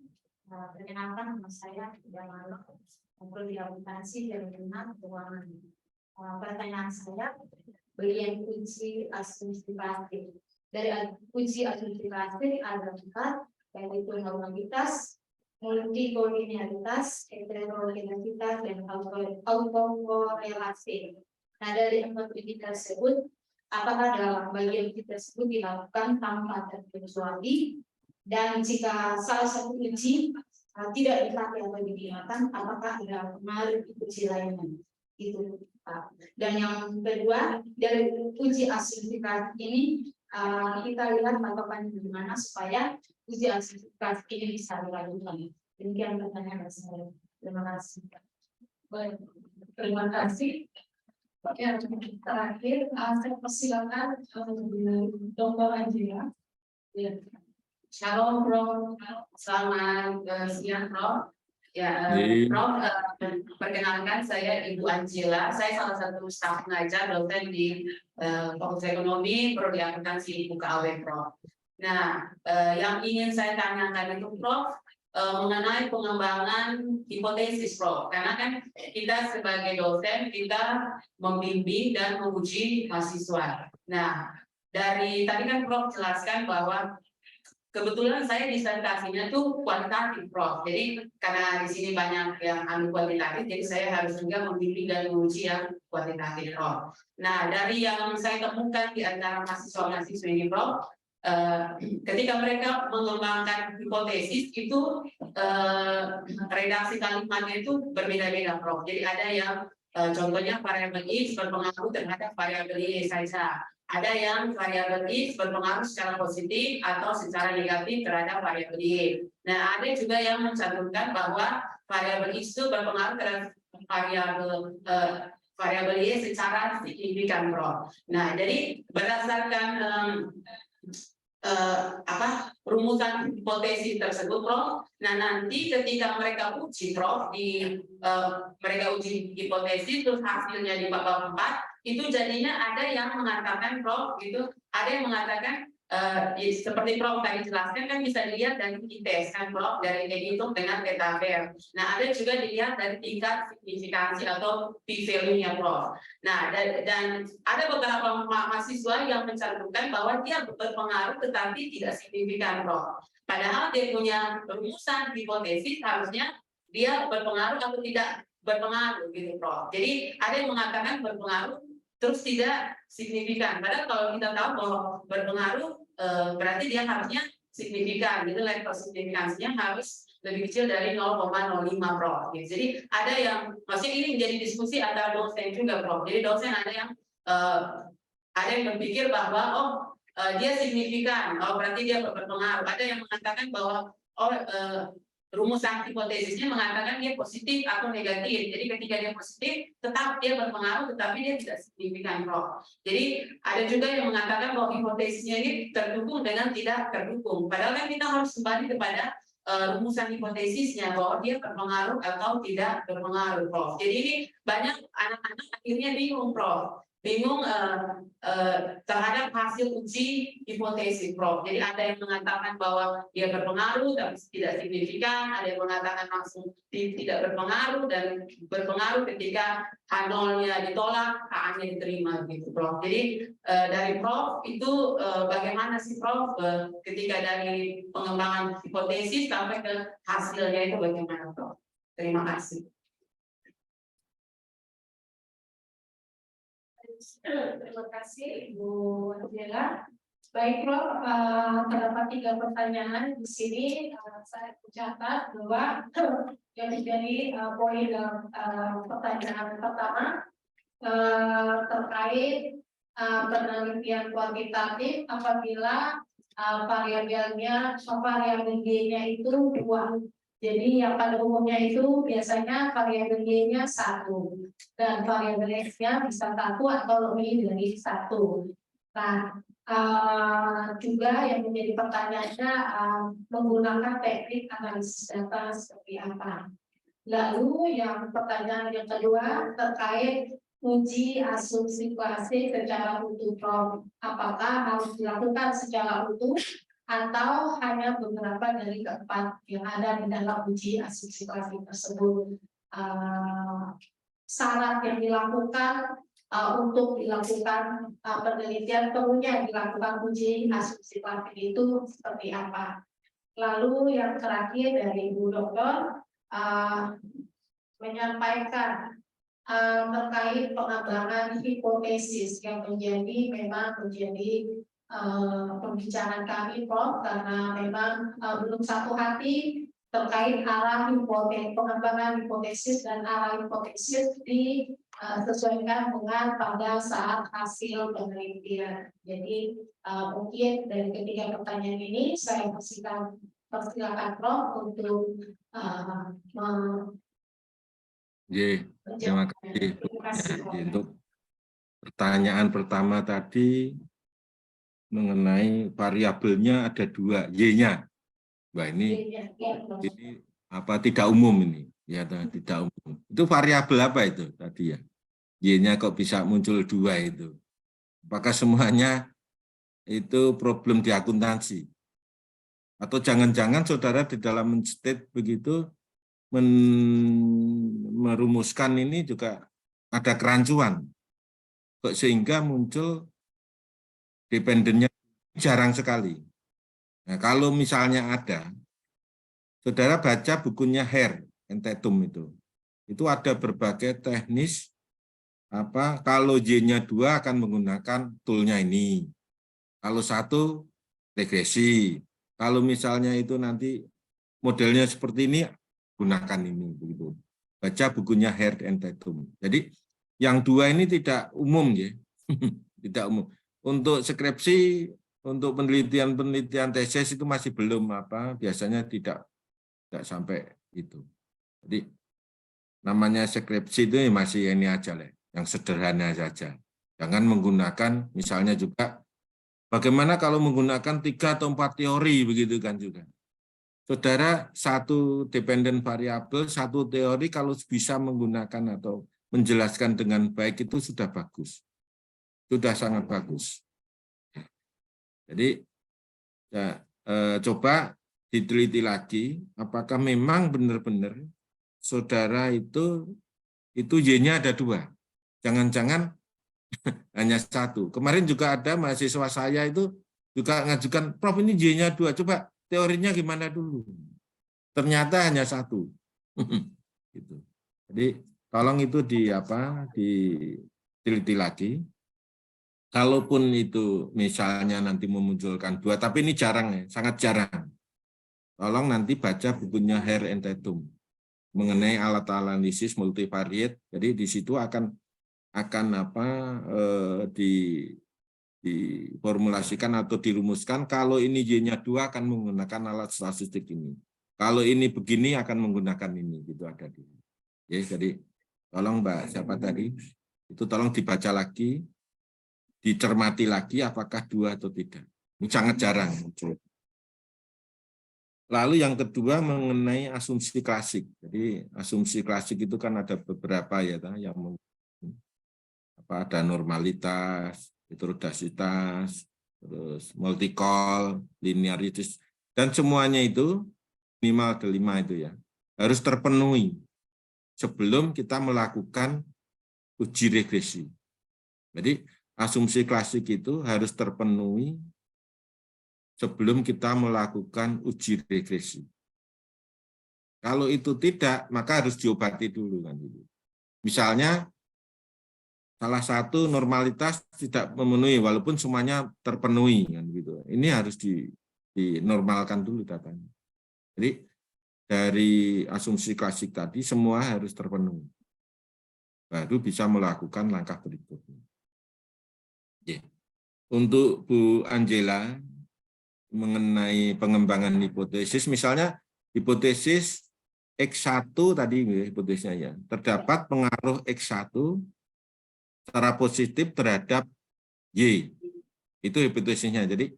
Perkenalkan nama saya Jamal, prodi akuntansi dari minat keuangan. Pertanyaan saya, bagian uji asumsi plastik. Dari uji asumsi plastik ada 4, yaitu normalitas, multikolinialitas, heterogeneitas, dan autokorelasi. Nah, dari 4 uji tersebut, apakah dalam bagian uji tersebut dilakukan tanpa terkecuali, dan jika salah satu uji tidak dipakai atau digunakan, apakah ada pengaruh uji lainnya? Itu Pak. Dan yang kedua, dari uji asumsi ini kita lihat patokan bagaimana supaya uji asumsi ini bisa dilakukan. Demikian pertanyaan saya. Terima kasih. Baik, terima kasih. Yang terakhir, saya persilakan Dr. Angela. Ya. Shalom, Prof. Selamat siang, Prof. Ya, Prof. Perkenalkan saya Ibu Angela. Saya salah satu staf pengajar dosen di Fakultas Ekonomi Prodi Akuntansi UKAW, Prof. Nah, yang ingin saya tanyakan itu, Prof, mengenai pengembangan hipotesis, Prof. Karena kan kita sebagai dosen kita membimbing dan menguji mahasiswa. Nah, dari tadi kan Prof jelaskan bahwa kebetulan saya disertasinya tuh kuantitatif, Prof. Jadi karena di sini banyak yang ambil kuantitatif, jadi saya harus juga membimbing dan menguji yang kuantitatif, Prof. Nah, dari yang saya temukan di antara mahasiswa-mahasiswa ini, Prof, ketika mereka mengembangkan hipotesis itu redaksi kalimatnya itu berbeda-beda, Prof. Jadi ada yang contohnya variabel X berpengaruh terhadap variabel Y saja. Ada yang variabel X berpengaruh secara positif atau secara negatif terhadap variabel Y. Nah, ada juga yang mencantumkan bahwa variabel X itu berpengaruh terhadap variabel Y secara signifikan, Prof. Nah, jadi berdasarkan rumusan hipotesis tersebut, Prof. Nah, nanti ketika mereka uji, Prof, mereka uji hipotesis terus hasilnya di bab 4 itu jadinya ada yang mengatakan, Prof, gitu, ada yang mengatakan seperti Prof tadi jelaskan kan bisa dilihat dari tes kan, Prof, dari dihitung dengan T-tabel. Nah, ada juga dilihat dari tingkat signifikansi atau p-value-nya, Prof. Nah, dan ada beberapa mahasiswa yang mencantumkan bahwa dia berpengaruh tetapi tidak signifikan, Prof. Padahal dia punya rumusan hipotesis harusnya dia berpengaruh atau tidak berpengaruh gitu, Prof. Jadi ada yang mengatakan berpengaruh terus tidak signifikan. Padahal kalau kita tahu bahwa berpengaruh berarti dia harusnya signifikan. Gitu, level signifikansinya harus lebih kecil dari 0,05, Prof. Gitu. Jadi ada yang, maksudnya ini menjadi diskusi antara dosen juga, Prof. Jadi dosen ada yang berpikir bahwa dia signifikan, berarti dia berpengaruh. Ada yang mengatakan bahwa rumusan hipotesisnya mengatakan dia positif atau negatif. Jadi ketika dia positif, tetap dia berpengaruh, tetapi dia tidak signifikan, Prof. Jadi ada juga yang mengatakan bahwa hipotesisnya ini terdukung dengan tidak terdukung. Padahal kan kita harus kembali kepada rumusan hipotesisnya bahwa dia berpengaruh atau tidak berpengaruh, Prof. Jadi ini banyak anak-anak akhirnya bingung, Prof. Bingung terhadap hasil uji hipotesis, Prof. Jadi ada yang mengatakan bahwa dia berpengaruh tapi tidak signifikan, ada yang mengatakan langsung tidak berpengaruh dan berpengaruh ketika H0-nya ditolak, H-nya diterima gitu, Prof. Jadi dari Prof itu bagaimana sih, Prof, ketika dari pengembangan hipotesis sampai ke hasilnya itu bagaimana, Prof? Terima kasih. Terima kasih, Ibu Angela. Baik, Prof, terdapat 3 pertanyaan di sini. Saya catat bahwa yang menjadi poin dalam pertanyaan pertama terkait penelitian kuantitatif apabila variabelnya variabel G-nya itu 2. Jadi yang pada umumnya itu biasanya variabel Y-nya 1 dan variabel X-nya bisa 1 atau lebih dari 1. Nah, juga yang menjadi pertanyaannya menggunakan teknik analisis data seperti apa. Lalu yang pertanyaan yang kedua terkait uji asumsi klasik secara utuh, Prof. Apakah harus dilakukan secara utuh atau hanya beberapa dari keempat yang ada di dalam uji asumsi klasik tersebut? Syarat yang dilakukan untuk dilakukan penelitian perlunya dilakukan uji asumsi klasik itu seperti apa? Lalu yang terakhir dari Ibu Dokter menyampaikan terkait pengembangan hipotesis yang memang menjadi pembicaraan kami, Prof, karena memang belum satu hati terkait arah pengembangan hipotesis dan arah hipotesis disesuaikan dengan pada saat hasil penelitian. Jadi mungkin dari ketiga pertanyaan ini saya persilakan Prof untuk terima kasih. Untuk pertanyaan pertama tadi mengenai variabelnya ada 2, Y-nya. Wah, ini tidak umum ini, ya tidak umum. Itu variabel apa itu tadi ya? Y-nya kok bisa muncul 2 itu? Apakah semuanya itu problem di akuntansi? Atau jangan-jangan saudara di dalam men-state begitu merumuskan ini juga ada kerancuan, kok sehingga muncul dependennya jarang sekali. Nah, kalau misalnya ada, saudara baca bukunya Hare and Tatum itu ada berbagai teknis kalau Y-nya 2 akan menggunakan toolnya ini. Kalau 1 regresi. Kalau misalnya itu nanti modelnya seperti ini, gunakan ini begitu. Baca bukunya Hare and Tatum. Jadi yang 2 ini tidak umum ya. Tidak umum. untuk skripsi, untuk penelitian tesis itu masih belum biasanya tidak sampai itu. Jadi namanya skripsi itu masih ini aja lah, yang sederhana saja. Jangan menggunakan misalnya juga bagaimana kalau menggunakan 3 atau 4 teori begitu kan juga. Saudara, satu dependent variable, satu teori kalau bisa menggunakan atau menjelaskan dengan baik itu sudah bagus. Sudah sangat bagus. Jadi ya, coba diteliti lagi apakah memang benar-benar saudara itu Y-nya ada 2. Jangan-jangan hanya 1. Kemarin juga ada mahasiswa saya itu juga ngajukan, Prof ini Y-nya 2, coba teorinya gimana dulu. Ternyata hanya 1. Gitu. Jadi tolong itu diteliti lagi. Kalaupun itu misalnya nanti memunculkan 2, tapi ini jarang ya, sangat jarang. Tolong nanti baca bukunya Hare and Tatum mengenai alat analisis multivariate. Jadi di situ akan diformulasikan atau dirumuskan kalau ini Y-nya 2 akan menggunakan alat statistik ini. Kalau ini begini akan menggunakan ini, gitu ada di. Ya, jadi tolong Mbak siapa tadi itu tolong dibaca lagi, dicermati lagi apakah 2 atau tidak. Ini sangat jarang muncul. Lalu yang kedua mengenai asumsi klasik. Jadi asumsi klasik itu kan ada beberapa ya, yang ada normalitas, heterodasitas, terus multicol, linearitas, dan semuanya itu minimal ada 5 itu ya harus terpenuhi sebelum kita melakukan uji regresi. Jadi asumsi klasik itu harus terpenuhi sebelum kita melakukan uji regresi. Kalau itu tidak, maka harus diobati dulu kan. Misalnya salah satu normalitas tidak memenuhi walaupun semuanya terpenuhi kan gitu. Ini harus dinormalkan dulu datanya. Jadi dari asumsi klasik tadi semua harus terpenuhi. Baru bisa melakukan langkah berikutnya. Untuk Bu Angela mengenai pengembangan hipotesis, misalnya hipotesis X1 tadi hipotesisnya ya, terdapat pengaruh X1 secara positif terhadap Y. Itu hipotesisnya. Jadi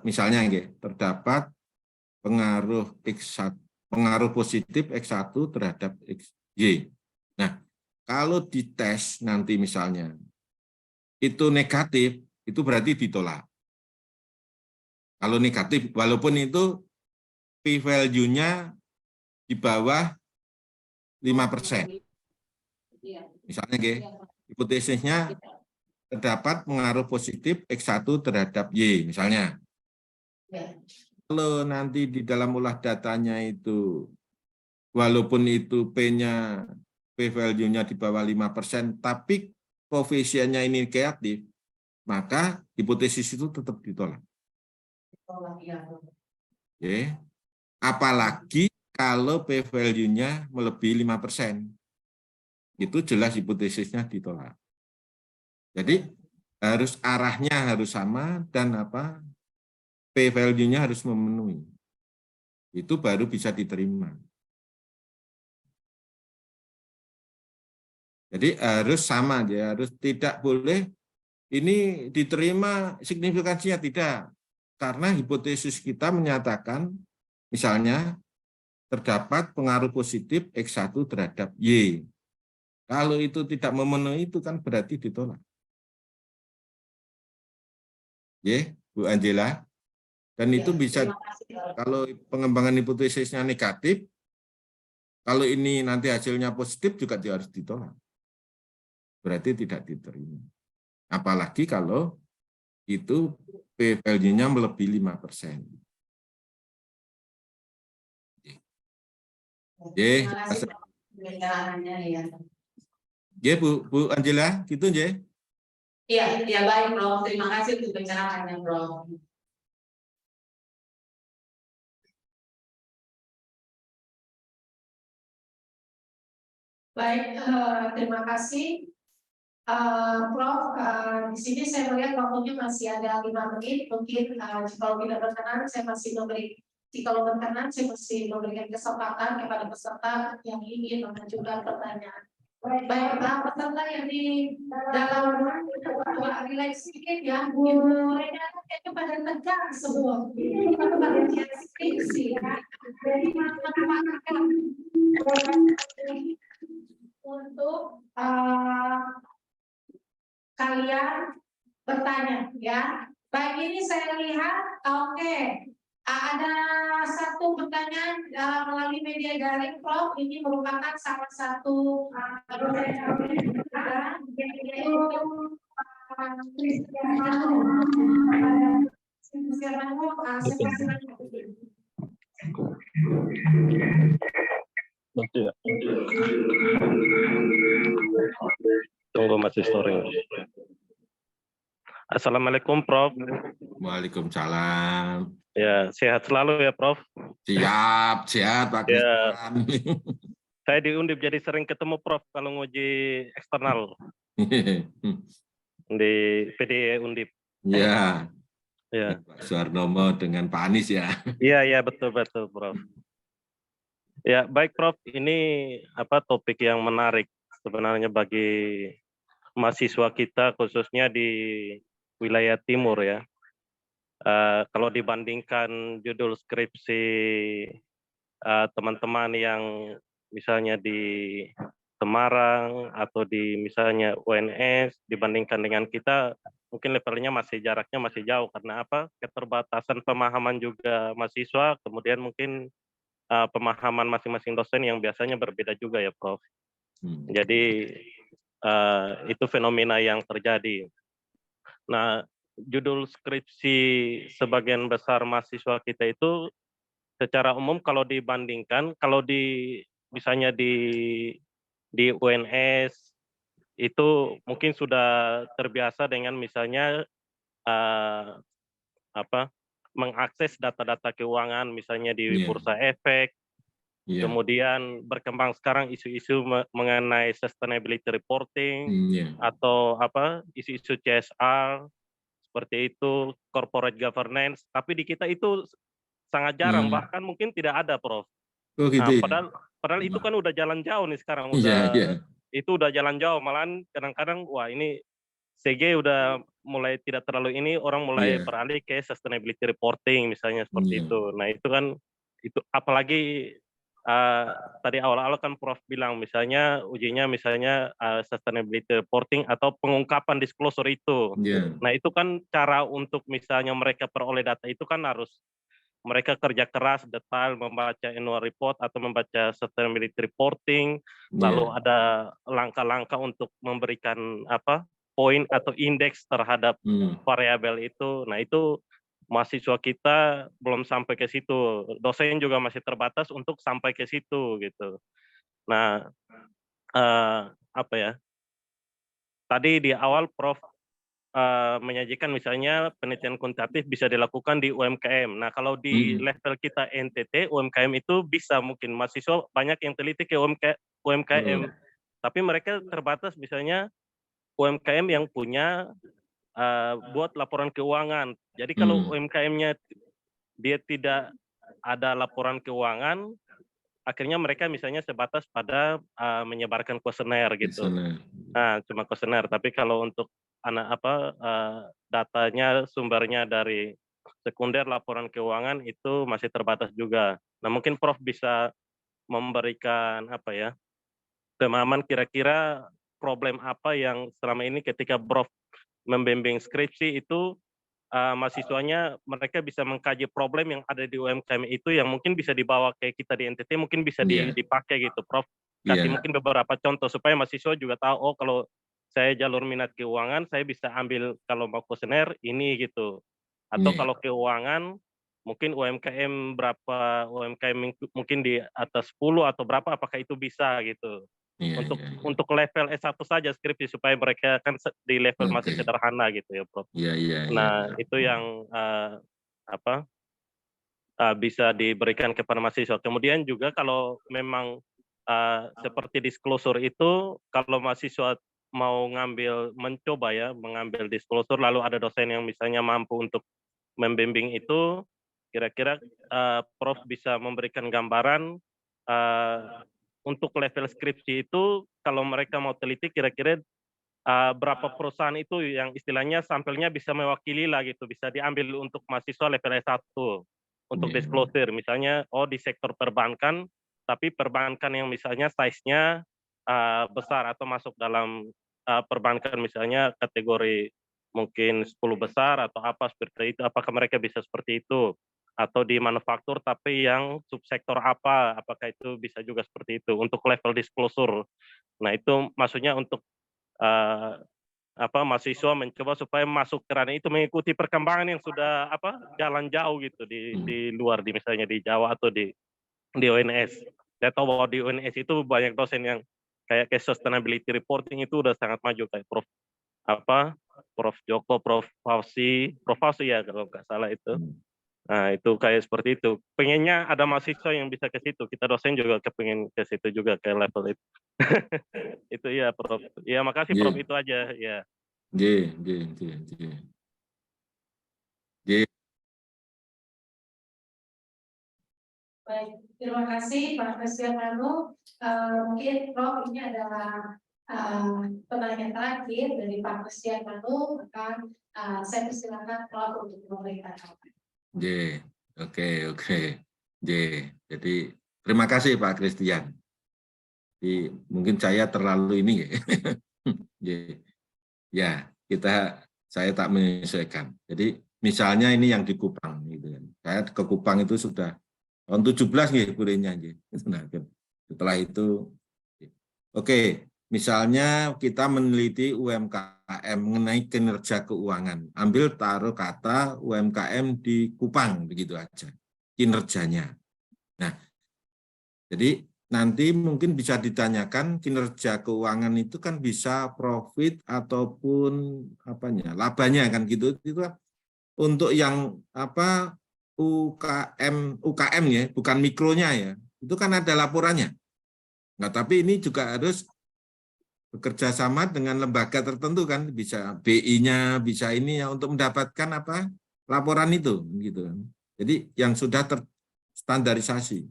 misalnya terdapat pengaruh X1, pengaruh positif X1 terhadap Y. Nah, kalau dites nanti misalnya itu negatif, itu berarti ditolak. Kalau negatif, walaupun itu p-value-nya di bawah 5%. Misalnya, hipotesisnya terdapat pengaruh positif X1 terhadap Y, misalnya. Kalau nanti di dalam olah datanya itu, walaupun itu P-nya, p-value-nya di bawah 5%, tapi koefisiennya ini negatif, maka hipotesis itu tetap ditolak. Oke. Apalagi kalau p-value-nya melebihi 5%. Itu jelas hipotesisnya ditolak. Jadi harus arahnya harus sama dan p-value-nya harus memenuhi. Itu baru bisa diterima. Jadi harus sama ya, harus tidak boleh ini diterima signifikansinya tidak. Karena hipotesis kita menyatakan misalnya terdapat pengaruh positif X1 terhadap Y. Kalau itu tidak memenuhi itu kan berarti ditolak. Ya, Bu Angela. Dan itu bisa kalau pengembangan hipotesisnya negatif, kalau ini nanti hasilnya positif juga harus ditolak. Berarti tidak diterima. Apalagi kalau itu p-value-nya melebihi 5%. Ya, Bu Angela, gitu ya. Iya, baik, Prof. Terima kasih untuk pencerahannya, Prof. Baik, terima kasih. Prof, di sini saya melihat waktunya masih ada 5 menit. Mungkin kalau tidak berkenan, saya masih kalau berkenan, saya masih memberikan kesempatan kepada peserta yang ingin mengajukan pertanyaan. Baiklah, peserta yang di dalam relax sedikit ya. Mereka kayaknya pada tegang semua. Pada bagian skripsi ya. Jadi makan untuk kalian bertanya ya. Baik, ini saya lihat, oke, ada satu pertanyaan melalui media daring, Prof. Ini merupakan salah satu Tunggu masih storing. Assalamualaikum Prof. Waalaikumsalam. Ya, sehat selalu ya Prof. Siap, Pak Ya. Kristan. Saya di Undip jadi sering ketemu Prof kalau nguji eksternal di PDE Undip. Ya. Ya. Pak Suarnomo dengan Pak Anies ya. Iya betul Prof. Ya baik Prof, ini topik yang menarik sebenarnya bagi mahasiswa kita khususnya di wilayah timur ya. Kalau dibandingkan judul skripsi teman-teman yang misalnya di Semarang atau di misalnya UNS dibandingkan dengan kita, mungkin levelnya jaraknya masih jauh karena keterbatasan pemahaman juga mahasiswa, kemudian mungkin pemahaman masing-masing dosen yang biasanya berbeda juga ya Prof. Jadi itu fenomena yang terjadi. Nah, judul skripsi sebagian besar mahasiswa kita itu secara umum kalau dibandingkan, kalau misalnya di UNS itu mungkin sudah terbiasa dengan misalnya mengakses data-data keuangan misalnya di Bursa Efek. Kemudian berkembang sekarang isu-isu mengenai sustainability reporting atau isu-isu CSR seperti itu, corporate governance. Tapi di kita itu sangat jarang, bahkan mungkin tidak ada, Prof. Oh, gitu nah, padahal itu kan udah jalan jauh nih sekarang, itu udah jalan jauh. Malahan kadang-kadang wah ini CG udah mulai tidak terlalu ini, orang mulai beralih ke sustainability reporting misalnya seperti itu. Nah itu kan itu apalagi tadi awal-awal kan Prof bilang misalnya ujinya misalnya sustainability reporting atau pengungkapan disclosure itu. Nah itu kan cara untuk misalnya mereka peroleh data itu kan harus mereka kerja keras, detail, membaca annual report atau membaca sustainability reporting, lalu ada langkah-langkah untuk memberikan poin atau indeks terhadap variabel itu. Nah itu mahasiswa kita belum sampai ke situ, dosen juga masih terbatas untuk sampai ke situ gitu. Nah, tadi di awal Prof menyajikan misalnya penelitian kuantitatif bisa dilakukan di UMKM. Nah, kalau di level kita NTT, UMKM itu bisa mungkin mahasiswa banyak yang teliti ke UMKM, tapi mereka terbatas misalnya UMKM yang punya buat laporan keuangan. Jadi kalau UMKM-nya dia tidak ada laporan keuangan, akhirnya mereka misalnya sebatas pada menyebarkan kuesioner gitu. Nah, cuma kuesioner. Tapi kalau untuk datanya sumbernya dari sekunder laporan keuangan itu masih terbatas juga. Nah, mungkin Prof bisa memberikan pemahaman kira-kira problem apa yang selama ini ketika Prof membimbing skripsi itu mahasiswanya mereka bisa mengkaji problem yang ada di UMKM itu yang mungkin bisa dibawa ke kita di NTT, mungkin bisa dipakai gitu Prof. Kasih mungkin beberapa contoh supaya mahasiswa juga tahu, oh kalau saya jalur minat keuangan, saya bisa ambil kalau mau kuesioner ini gitu. Atau kalau keuangan, mungkin UMKM berapa, UMKM mungkin di atas 10 atau berapa, apakah itu bisa gitu. Untuk level S1 saja skripsi supaya mereka kan di level masih sederhana gitu ya Prof. Nah itu yang bisa diberikan kepada mahasiswa. Kemudian juga kalau memang seperti disclosure itu, kalau mahasiswa mau mencoba ya mengambil disclosure, lalu ada dosen yang misalnya mampu untuk membimbing itu, kira-kira Prof bisa memberikan gambaran untuk level skripsi itu kalau mereka mau teliti kira-kira berapa perusahaan itu yang istilahnya sampelnya bisa mewakili lah gitu, bisa diambil untuk mahasiswa level S1 untuk disclosure, misalnya di sektor perbankan, tapi perbankan yang misalnya size-nya besar atau masuk dalam perbankan misalnya kategori mungkin 10 besar atau apa seperti itu, apakah mereka bisa seperti itu? Atau di manufaktur tapi yang subsektor apa, apakah itu bisa juga seperti itu untuk level disclosure. Nah itu maksudnya untuk mahasiswa mencoba supaya masuk ke ranah itu mengikuti perkembangan yang sudah jalan jauh gitu di luar, di misalnya di Jawa atau di UNS. Saya tahu bahwa di UNS itu banyak dosen yang kayak sustainability reporting itu udah sangat maju, kayak Prof Joko, Prof Fauzi ya kalau nggak salah itu. Nah itu kayak seperti itu. Pengennya ada mahasiswa yang bisa ke situ. Kita dosen juga kepengen ke situ juga ke level itu. Itu ya Prof. Ya makasih Prof, itu aja ya. Baik, terima kasih Pak Kristianto. Mungkin Prof ini adalah pertanyaan terakhir dari Pak Kristianto, maka saya persilakan Prof untuk memberikan jawaban. Oke. Jadi terima kasih Pak Christian. Jadi, mungkin saya terlalu ini ya. Saya tak menyesuaikan. Jadi misalnya ini yang di Kupang gitu kan. Saya ke Kupang itu sudah tahun 17 nggih kuliahnya nggih. Setelah itu misalnya kita meneliti UMKM mengenai kinerja keuangan. Ambil taruh kata UMKM di Kupang, begitu aja kinerjanya. Nah, jadi nanti mungkin bisa ditanyakan kinerja keuangan itu kan bisa profit ataupun labanya kan gitu. Itu kan untuk yang UKM ya, bukan mikronya ya. Itu kan ada laporannya. Nah, tapi ini juga harus bekerja sama dengan lembaga tertentu kan, bisa BI-nya, bisa ini ya untuk mendapatkan laporan itu gitu. Jadi yang sudah terstandarisasi.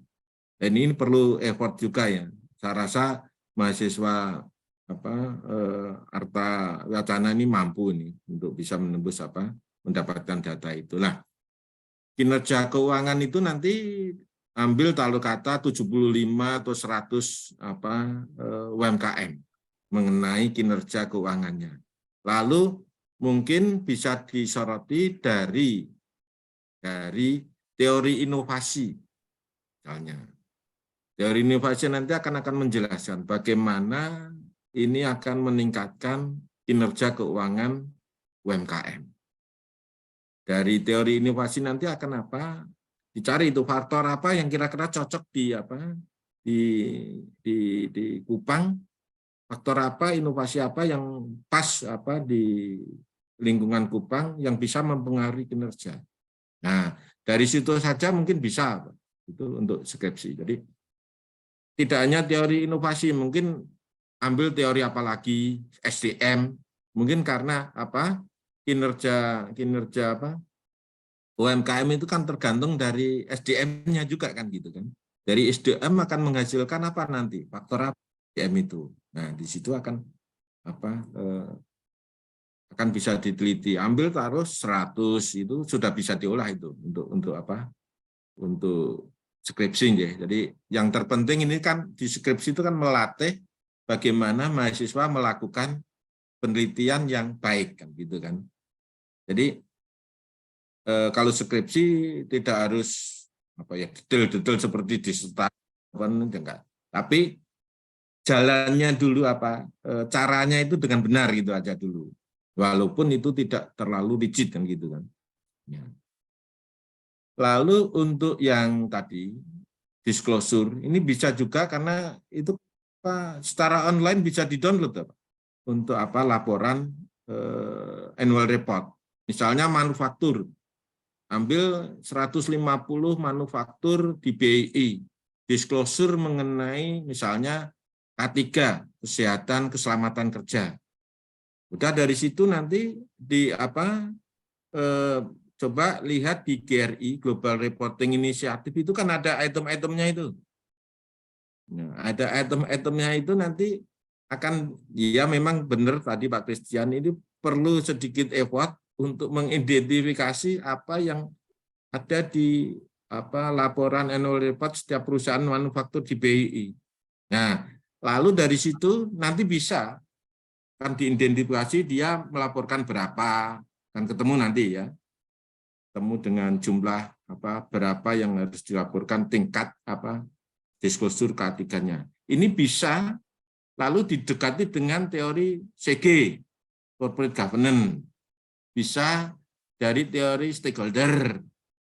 Dan ini perlu effort juga ya. Saya rasa mahasiswa Arta Wacana ini mampu ini untuk bisa menembus mendapatkan data itulah. Kinerja keuangan itu nanti ambil taruh kata 75 atau 100 UMKM mengenai kinerja keuangannya. Lalu mungkin bisa disoroti dari teori inovasi. Misalnya, teori inovasi nanti akan menjelaskan bagaimana ini akan meningkatkan kinerja keuangan UMKM. Dari teori inovasi nanti akan dicari itu faktor apa yang kira-kira cocok di Kupang. Faktor apa, inovasi apa yang pas di lingkungan Kupang yang bisa mempengaruhi kinerja. Nah, dari situ saja mungkin bisa itu untuk skripsi. Jadi tidak hanya teori inovasi, mungkin ambil teori apa lagi, SDM, mungkin karena kinerja UMKM itu kan tergantung dari SDM-nya juga kan gitu kan. Dari SDM akan menghasilkan apa nanti, faktor apa SDM itu. Nah, di situ akan bisa diteliti. Ambil taruh 100 itu sudah bisa diolah itu untuk skripsi ya. Jadi yang terpenting ini kan di skripsi itu kan melatih bagaimana mahasiswa melakukan penelitian yang baik kan gitu kan. Jadi kalau skripsi tidak harus detail-detail seperti disertasi enggak. Tapi jalannya dulu caranya itu dengan benar gitu aja dulu. Walaupun itu tidak terlalu rigid kan gitu kan. Ya. Lalu untuk yang tadi disclosure ini bisa juga karena itu secara online bisa di-download untuk laporan annual report. Misalnya manufaktur. Ambil 150 manufaktur di BI. Disclosure mengenai misalnya K3, kesehatan keselamatan kerja. Udah dari situ nanti di coba lihat di GRI Global Reporting Initiative itu kan ada item-itemnya itu. Nah, ada item-itemnya itu nanti akan, ya memang benar tadi Pak Christian, ini perlu sedikit effort untuk mengidentifikasi apa yang ada di laporan annual report setiap perusahaan manufaktur di BII. Nah, lalu dari situ nanti bisa kan diidentifikasi dia melaporkan berapa, kan ketemu nanti ya, ketemu dengan jumlah berapa yang harus dilaporkan, tingkat disclosure K3-nya. Ini bisa lalu didekati dengan teori CG, corporate governance, bisa dari teori stakeholder,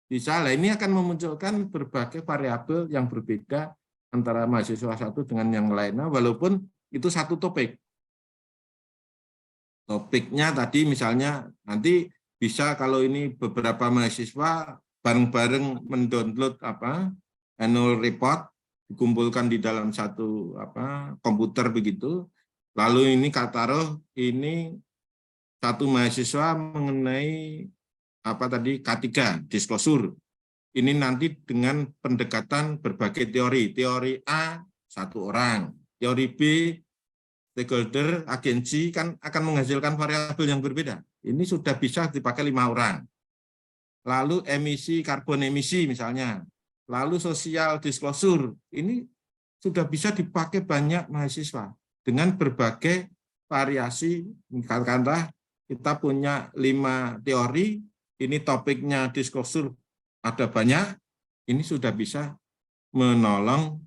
bisa lah, ini akan memunculkan berbagai variabel yang berbeda antara mahasiswa satu dengan yang lainnya, walaupun itu satu topik. Topiknya tadi misalnya nanti bisa kalau ini beberapa mahasiswa bareng-bareng mendownload annual report, dikumpulkan di dalam satu komputer begitu. Lalu ini taruh ini satu mahasiswa mengenai K3 disclosure. Ini nanti dengan pendekatan berbagai teori. Teori A satu orang, teori B stakeholder, agensi kan akan menghasilkan variabel yang berbeda. Ini sudah bisa dipakai 5 orang. Lalu emisi, karbon emisi misalnya. Lalu sosial disclosure, ini sudah bisa dipakai banyak mahasiswa dengan berbagai variasi. Katakanlah kita punya 5 teori, ini topiknya disclosure ada banyak, ini sudah bisa menolong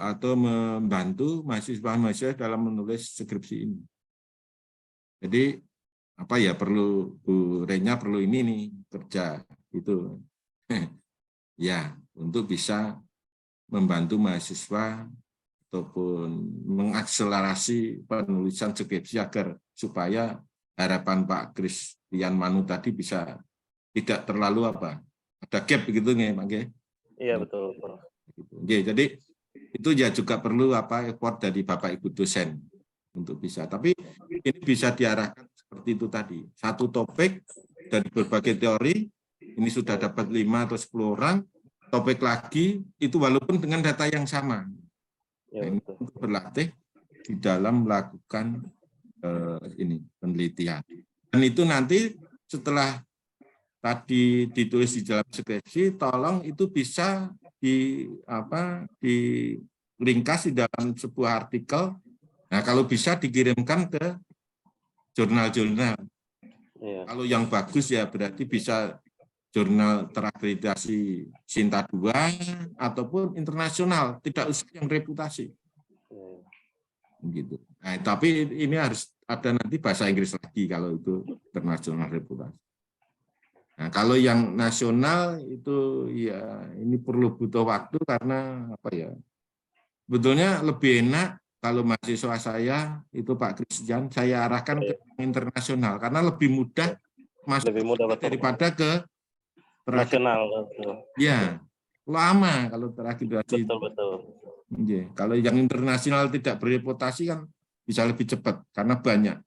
atau membantu mahasiswa-mahasiswa dalam menulis skripsi ini. Jadi perlu Bu Renya perlu ini nih kerja itu. Ya, untuk bisa membantu mahasiswa ataupun mengakselerasi penulisan skripsi agar supaya harapan Pak Christian Manu tadi bisa tidak terlalu ada gap begitu nih Pak. Iya betul. Oke, jadi itu ya juga perlu effort dari Bapak Ibu dosen untuk bisa. Tapi ini bisa diarahkan seperti itu tadi. Satu topik dari berbagai teori. Ini sudah dapat 5 atau 10 orang, topik lagi, itu walaupun dengan data yang sama. Ya, ini untuk berlatih di dalam melakukan penelitian. Dan itu nanti setelah tadi ditulis di dalam skripsi, tolong itu bisa diringkas di dalam sebuah artikel. Nah, kalau bisa dikirimkan ke jurnal-jurnal. Ya. Kalau yang bagus ya berarti bisa jurnal terakreditasi Sinta 2 ataupun internasional, tidak usah yang reputasi. Gitu. Nah, tapi ini harus ada nanti bahasa Inggris lagi kalau itu internasional reputasi. Nah, kalau yang nasional itu ya ini perlu butuh waktu karena sebetulnya lebih enak kalau mahasiswa saya itu Pak Christian saya arahkan ke internasional karena lebih mudah masuk daripada ke nasional. Ya, lama kalau terakhir. Betul. Ya, kalau yang internasional tidak bereputasi kan bisa lebih cepat karena banyak.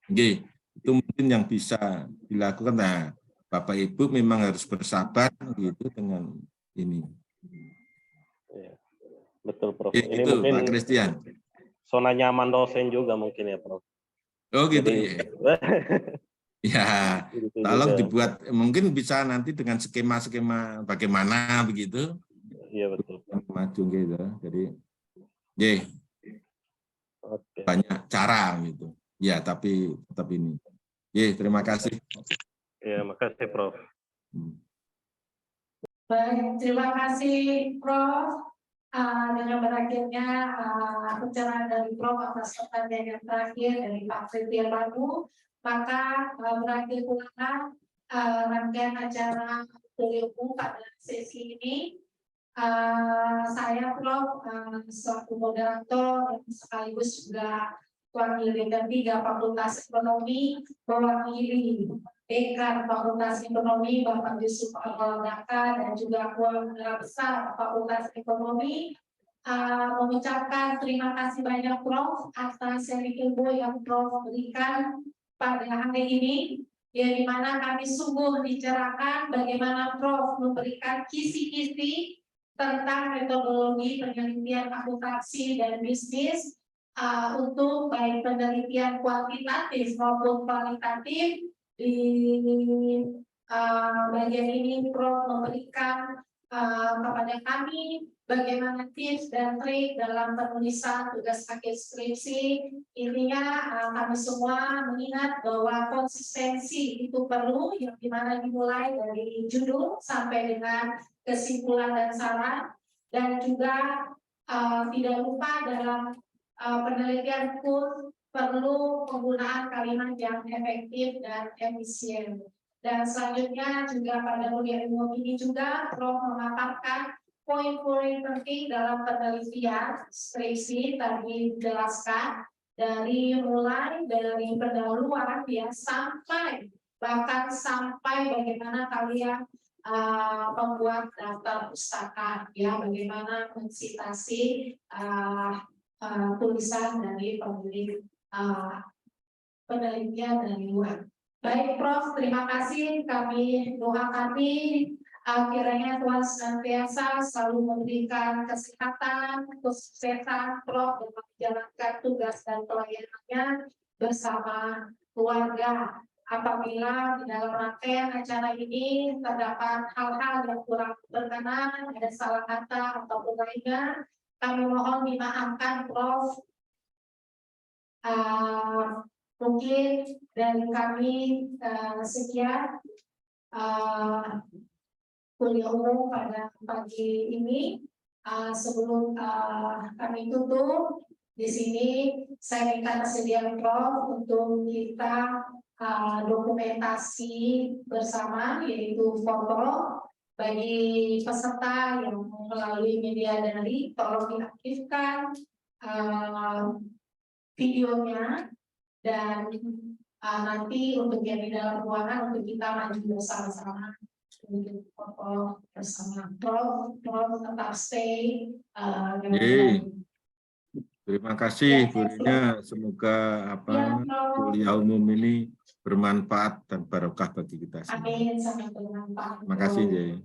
Oke, itu mungkin yang bisa dilakukan. Nah, Bapak Ibu memang harus bersabar gitu dengan ini. Ya, betul, Prof. Oke, ini itu mungkin Pak Christian. Zona nyaman dosen juga mungkin ya, Prof. Oh gitu. Jadi, ya. Tolong dibuat, mungkin bisa nanti dengan skema-skema bagaimana begitu. Iya betul. Maju gitu. Jadi, Oke. banyak cara gitu. Ya, tapi tetap ini. Terima kasih. Ya, makasih Prof. Baik, terima kasih Prof. Dengan berakhirnya pencerahan dari Prof atas pertanyaan yang terakhir dari Pak Christian Manu, maka berakhir pula rangkaian acara ilmu pada sesi ini. Saya Prof selaku moderator dan sekaligus juga wakil dekan 3 Fakultas Ekonomi mewakili Dekan Fakultas Ekonomi Bapak Yusuf Abdul Daka dan juga Keluarga Besar Fakultas Ekonomi mengucapkan terima kasih banyak Prof atas sharing ilmu yang Prof berikan pada hari ini, yang dimana kami sungguh dicerahkan bagaimana Prof memberikan kisi-kisi tentang metodologi penelitian akuntansi dan bisnis untuk baik penelitian kuantitatif maupun kualitatif. Di bagian ini Prof memberikan kepada kami bagaimana tips dan trik dalam penulisan tugas akhir skripsi. Intinya kami semua mengingat bahwa konsistensi itu perlu, yang dimana dimulai dari judul sampai dengan kesimpulan dan saran, dan juga tidak lupa dalam penelitian pun perlu penggunaan kalimat yang efektif dan efisien. Dan selanjutnya juga pada kuliah ilmu ini juga Prof memaparkan poin-poin penting dalam penelitian skripsi tadi dijelaskan, mulai dari pendahuluan ya sampai bahkan sampai bagaimana kalian membuat daftar pustaka, ya bagaimana mensitasi tulisan dari pemilik penelitian dari luar. Baik Prof, terima kasih. Kami doa kami kiranya Tuhan senantiasa selalu memberikan kesehatan, kesuksesan Prof dalam menjalankan tugas dan pelayanannya bersama keluarga. Apabila di dalam rangkaian acara ini terdapat hal-hal yang kurang berkenan, ada salah kata atau lainnya, kami mohon dimaafkan Prof. Mungkin dari kami sekian kuliah umum pada pagi ini. Sebelum kami tutup, di sini saya minta kesediaan Prof untuk kita dokumentasi bersama, yaitu foto. Bagi peserta yang melalui media daring, tolong diaktifkan videonya, dan nanti untuk yang di dalam ruangan untuk kita maju bersama-sama untuk foto bersama. Prof tetap stay. Terima kasih Bu Rina, semoga kuliah umum ini bermanfaat dan barokah bagi kita semua. Amin, sangat bermanfaat. Terima kasih, Jay.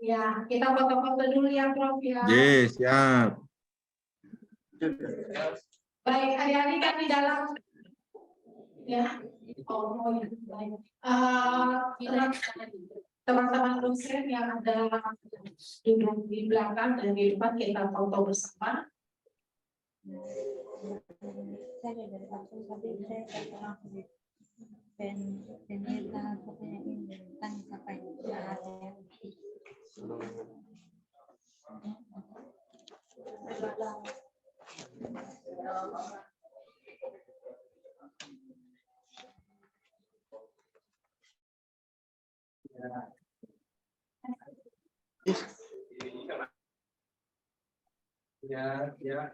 Ya, kita foto-foto dulu ya Prof ya. Siap. Baik, hari-hari kan di dalam ya. Ya, baik. Teman-teman dosen yang ada duduk di belakang dan di depan, kita foto bersama. Saya dari aku tapi saya dan ternyata pokoknya ini tentang apa yang Ya.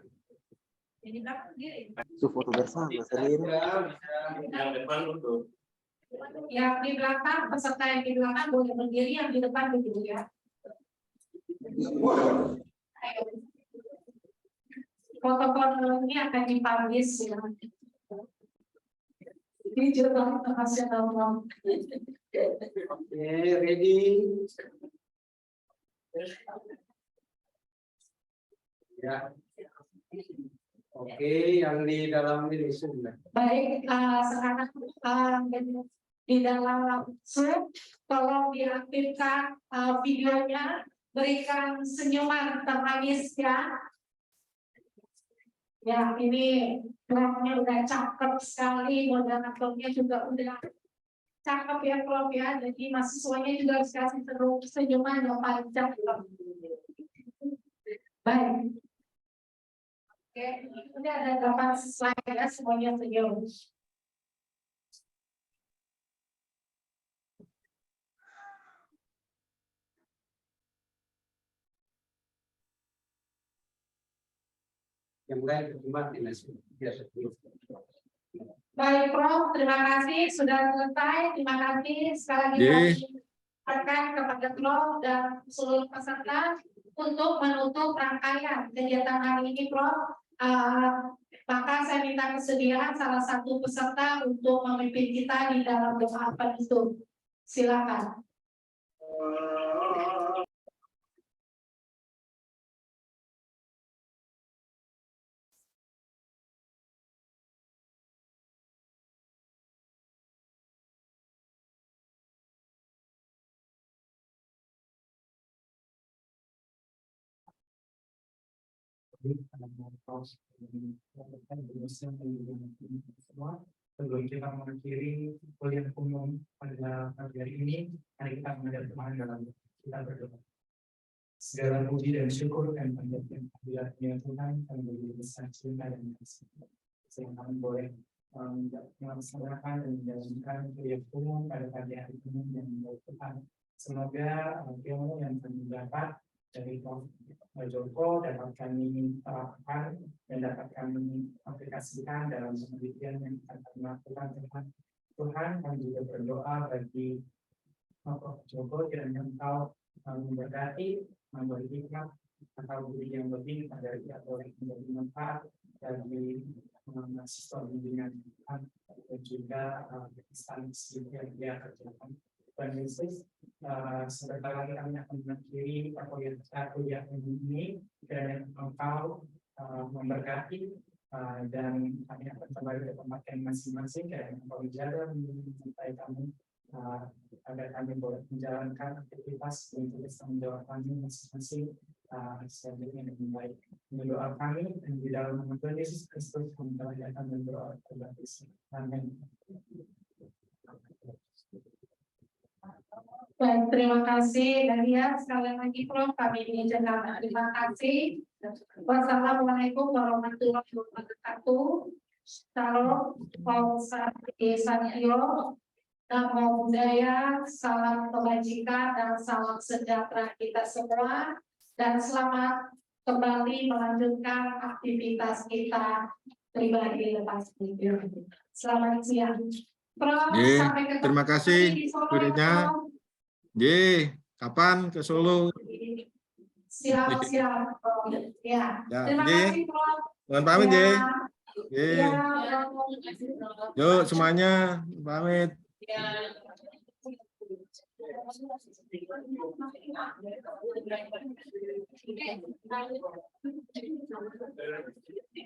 Itu foto bersama, sering. Yang depan untuk. Yang di belakang, peserta yang di belakang boleh berdiri, yang di depan begitu ya. Foto-foto ini akan dipublish ya. Ini jurnal internasional. Oke, ready. Ya. Oke, yang di dalam ini sudah. Baik, sekarang di dalam Zoom, tolong diaktifkan videonya, berikan senyuman termanis ya. Ya, ini Prof-nya udah cakep sekali, moderatornya juga udah cakep ya Prof ya. Jadi mahasiswanya juga harus kasih senyuman yang paling cakep. Baik. Oke, ini ada 8 slide ya, semuanya senyum. Yang lain berkembang Baik Prof, terima kasih sudah selesai. Terima kasih sekali lagi kami ucapkan kepada Prof dan seluruh peserta. untuk menutup rangkaian kegiatan hari ini, Prof. Maka saya minta kesediaan salah satu peserta untuk memimpin kita di dalam doa penutup. Silakan. Sebelum kita mengakhiri kuliah umum pada pagi hari ini, mari kita menghadap Tuhan dalam kita berdoa. Segala puji dan syukur dan penghormatan kehadiratnya Tuhan, kami beri besar cinta dan kasih. Sehingga kami boleh melaksanakan dan menjalankan kuliah umum pada pagi hari ini yang menurut Tuhan. Semoga ilmu yang kami dapat dari Prof. Joko dapat kami terapkan dan dapat kami aplikasikan dalam penelitian yang akan kami lakukan. Tuhan, kami juga berdoa bagi Prof. Joko kiranya Engkau memberkati, memberi hikmat atau budi yang lebih pada dia boleh menjadi manfaat bagi mahasiswa bimbingan Tuhan dan juga instansi yang dia kerjakan. Dan Yesus, sebentar lagi kami akan mengakhiri kuliah ini dan Engkau memberkati dan kami akan kembali ke tempat yang masing-masing dan Engkau jaga mencintai kami agar kami boleh menjalankan aktivitas dan tugas tanggung jawab kami masing-masing sebagai yang baik. Mendoa kami dan di dalam nama Tuhan Yesus Kristus kami telah datang dan berdoa terbatas. Amin. Baik, terima kasih Dahlia. Sekali lagi Prof, kami mengucapkan terima kasih. Wassalamualaikum warahmatullahi wabarakatuh. Salam, Om Sanyo, Namo Buddhaya, salam kebajikan dan salam sejahtera kita semua. Dan selamat kembali melanjutkan aktivitas kita pribadi lepas ini. Selamat siang. Prof, sampai ketemu terima kasih di Solo, gurunya. Kapan ke Solo? Siap. Ya. Terima kasih, Prof. Mohon pamit, Ya. Yuk semuanya pamit. Ya.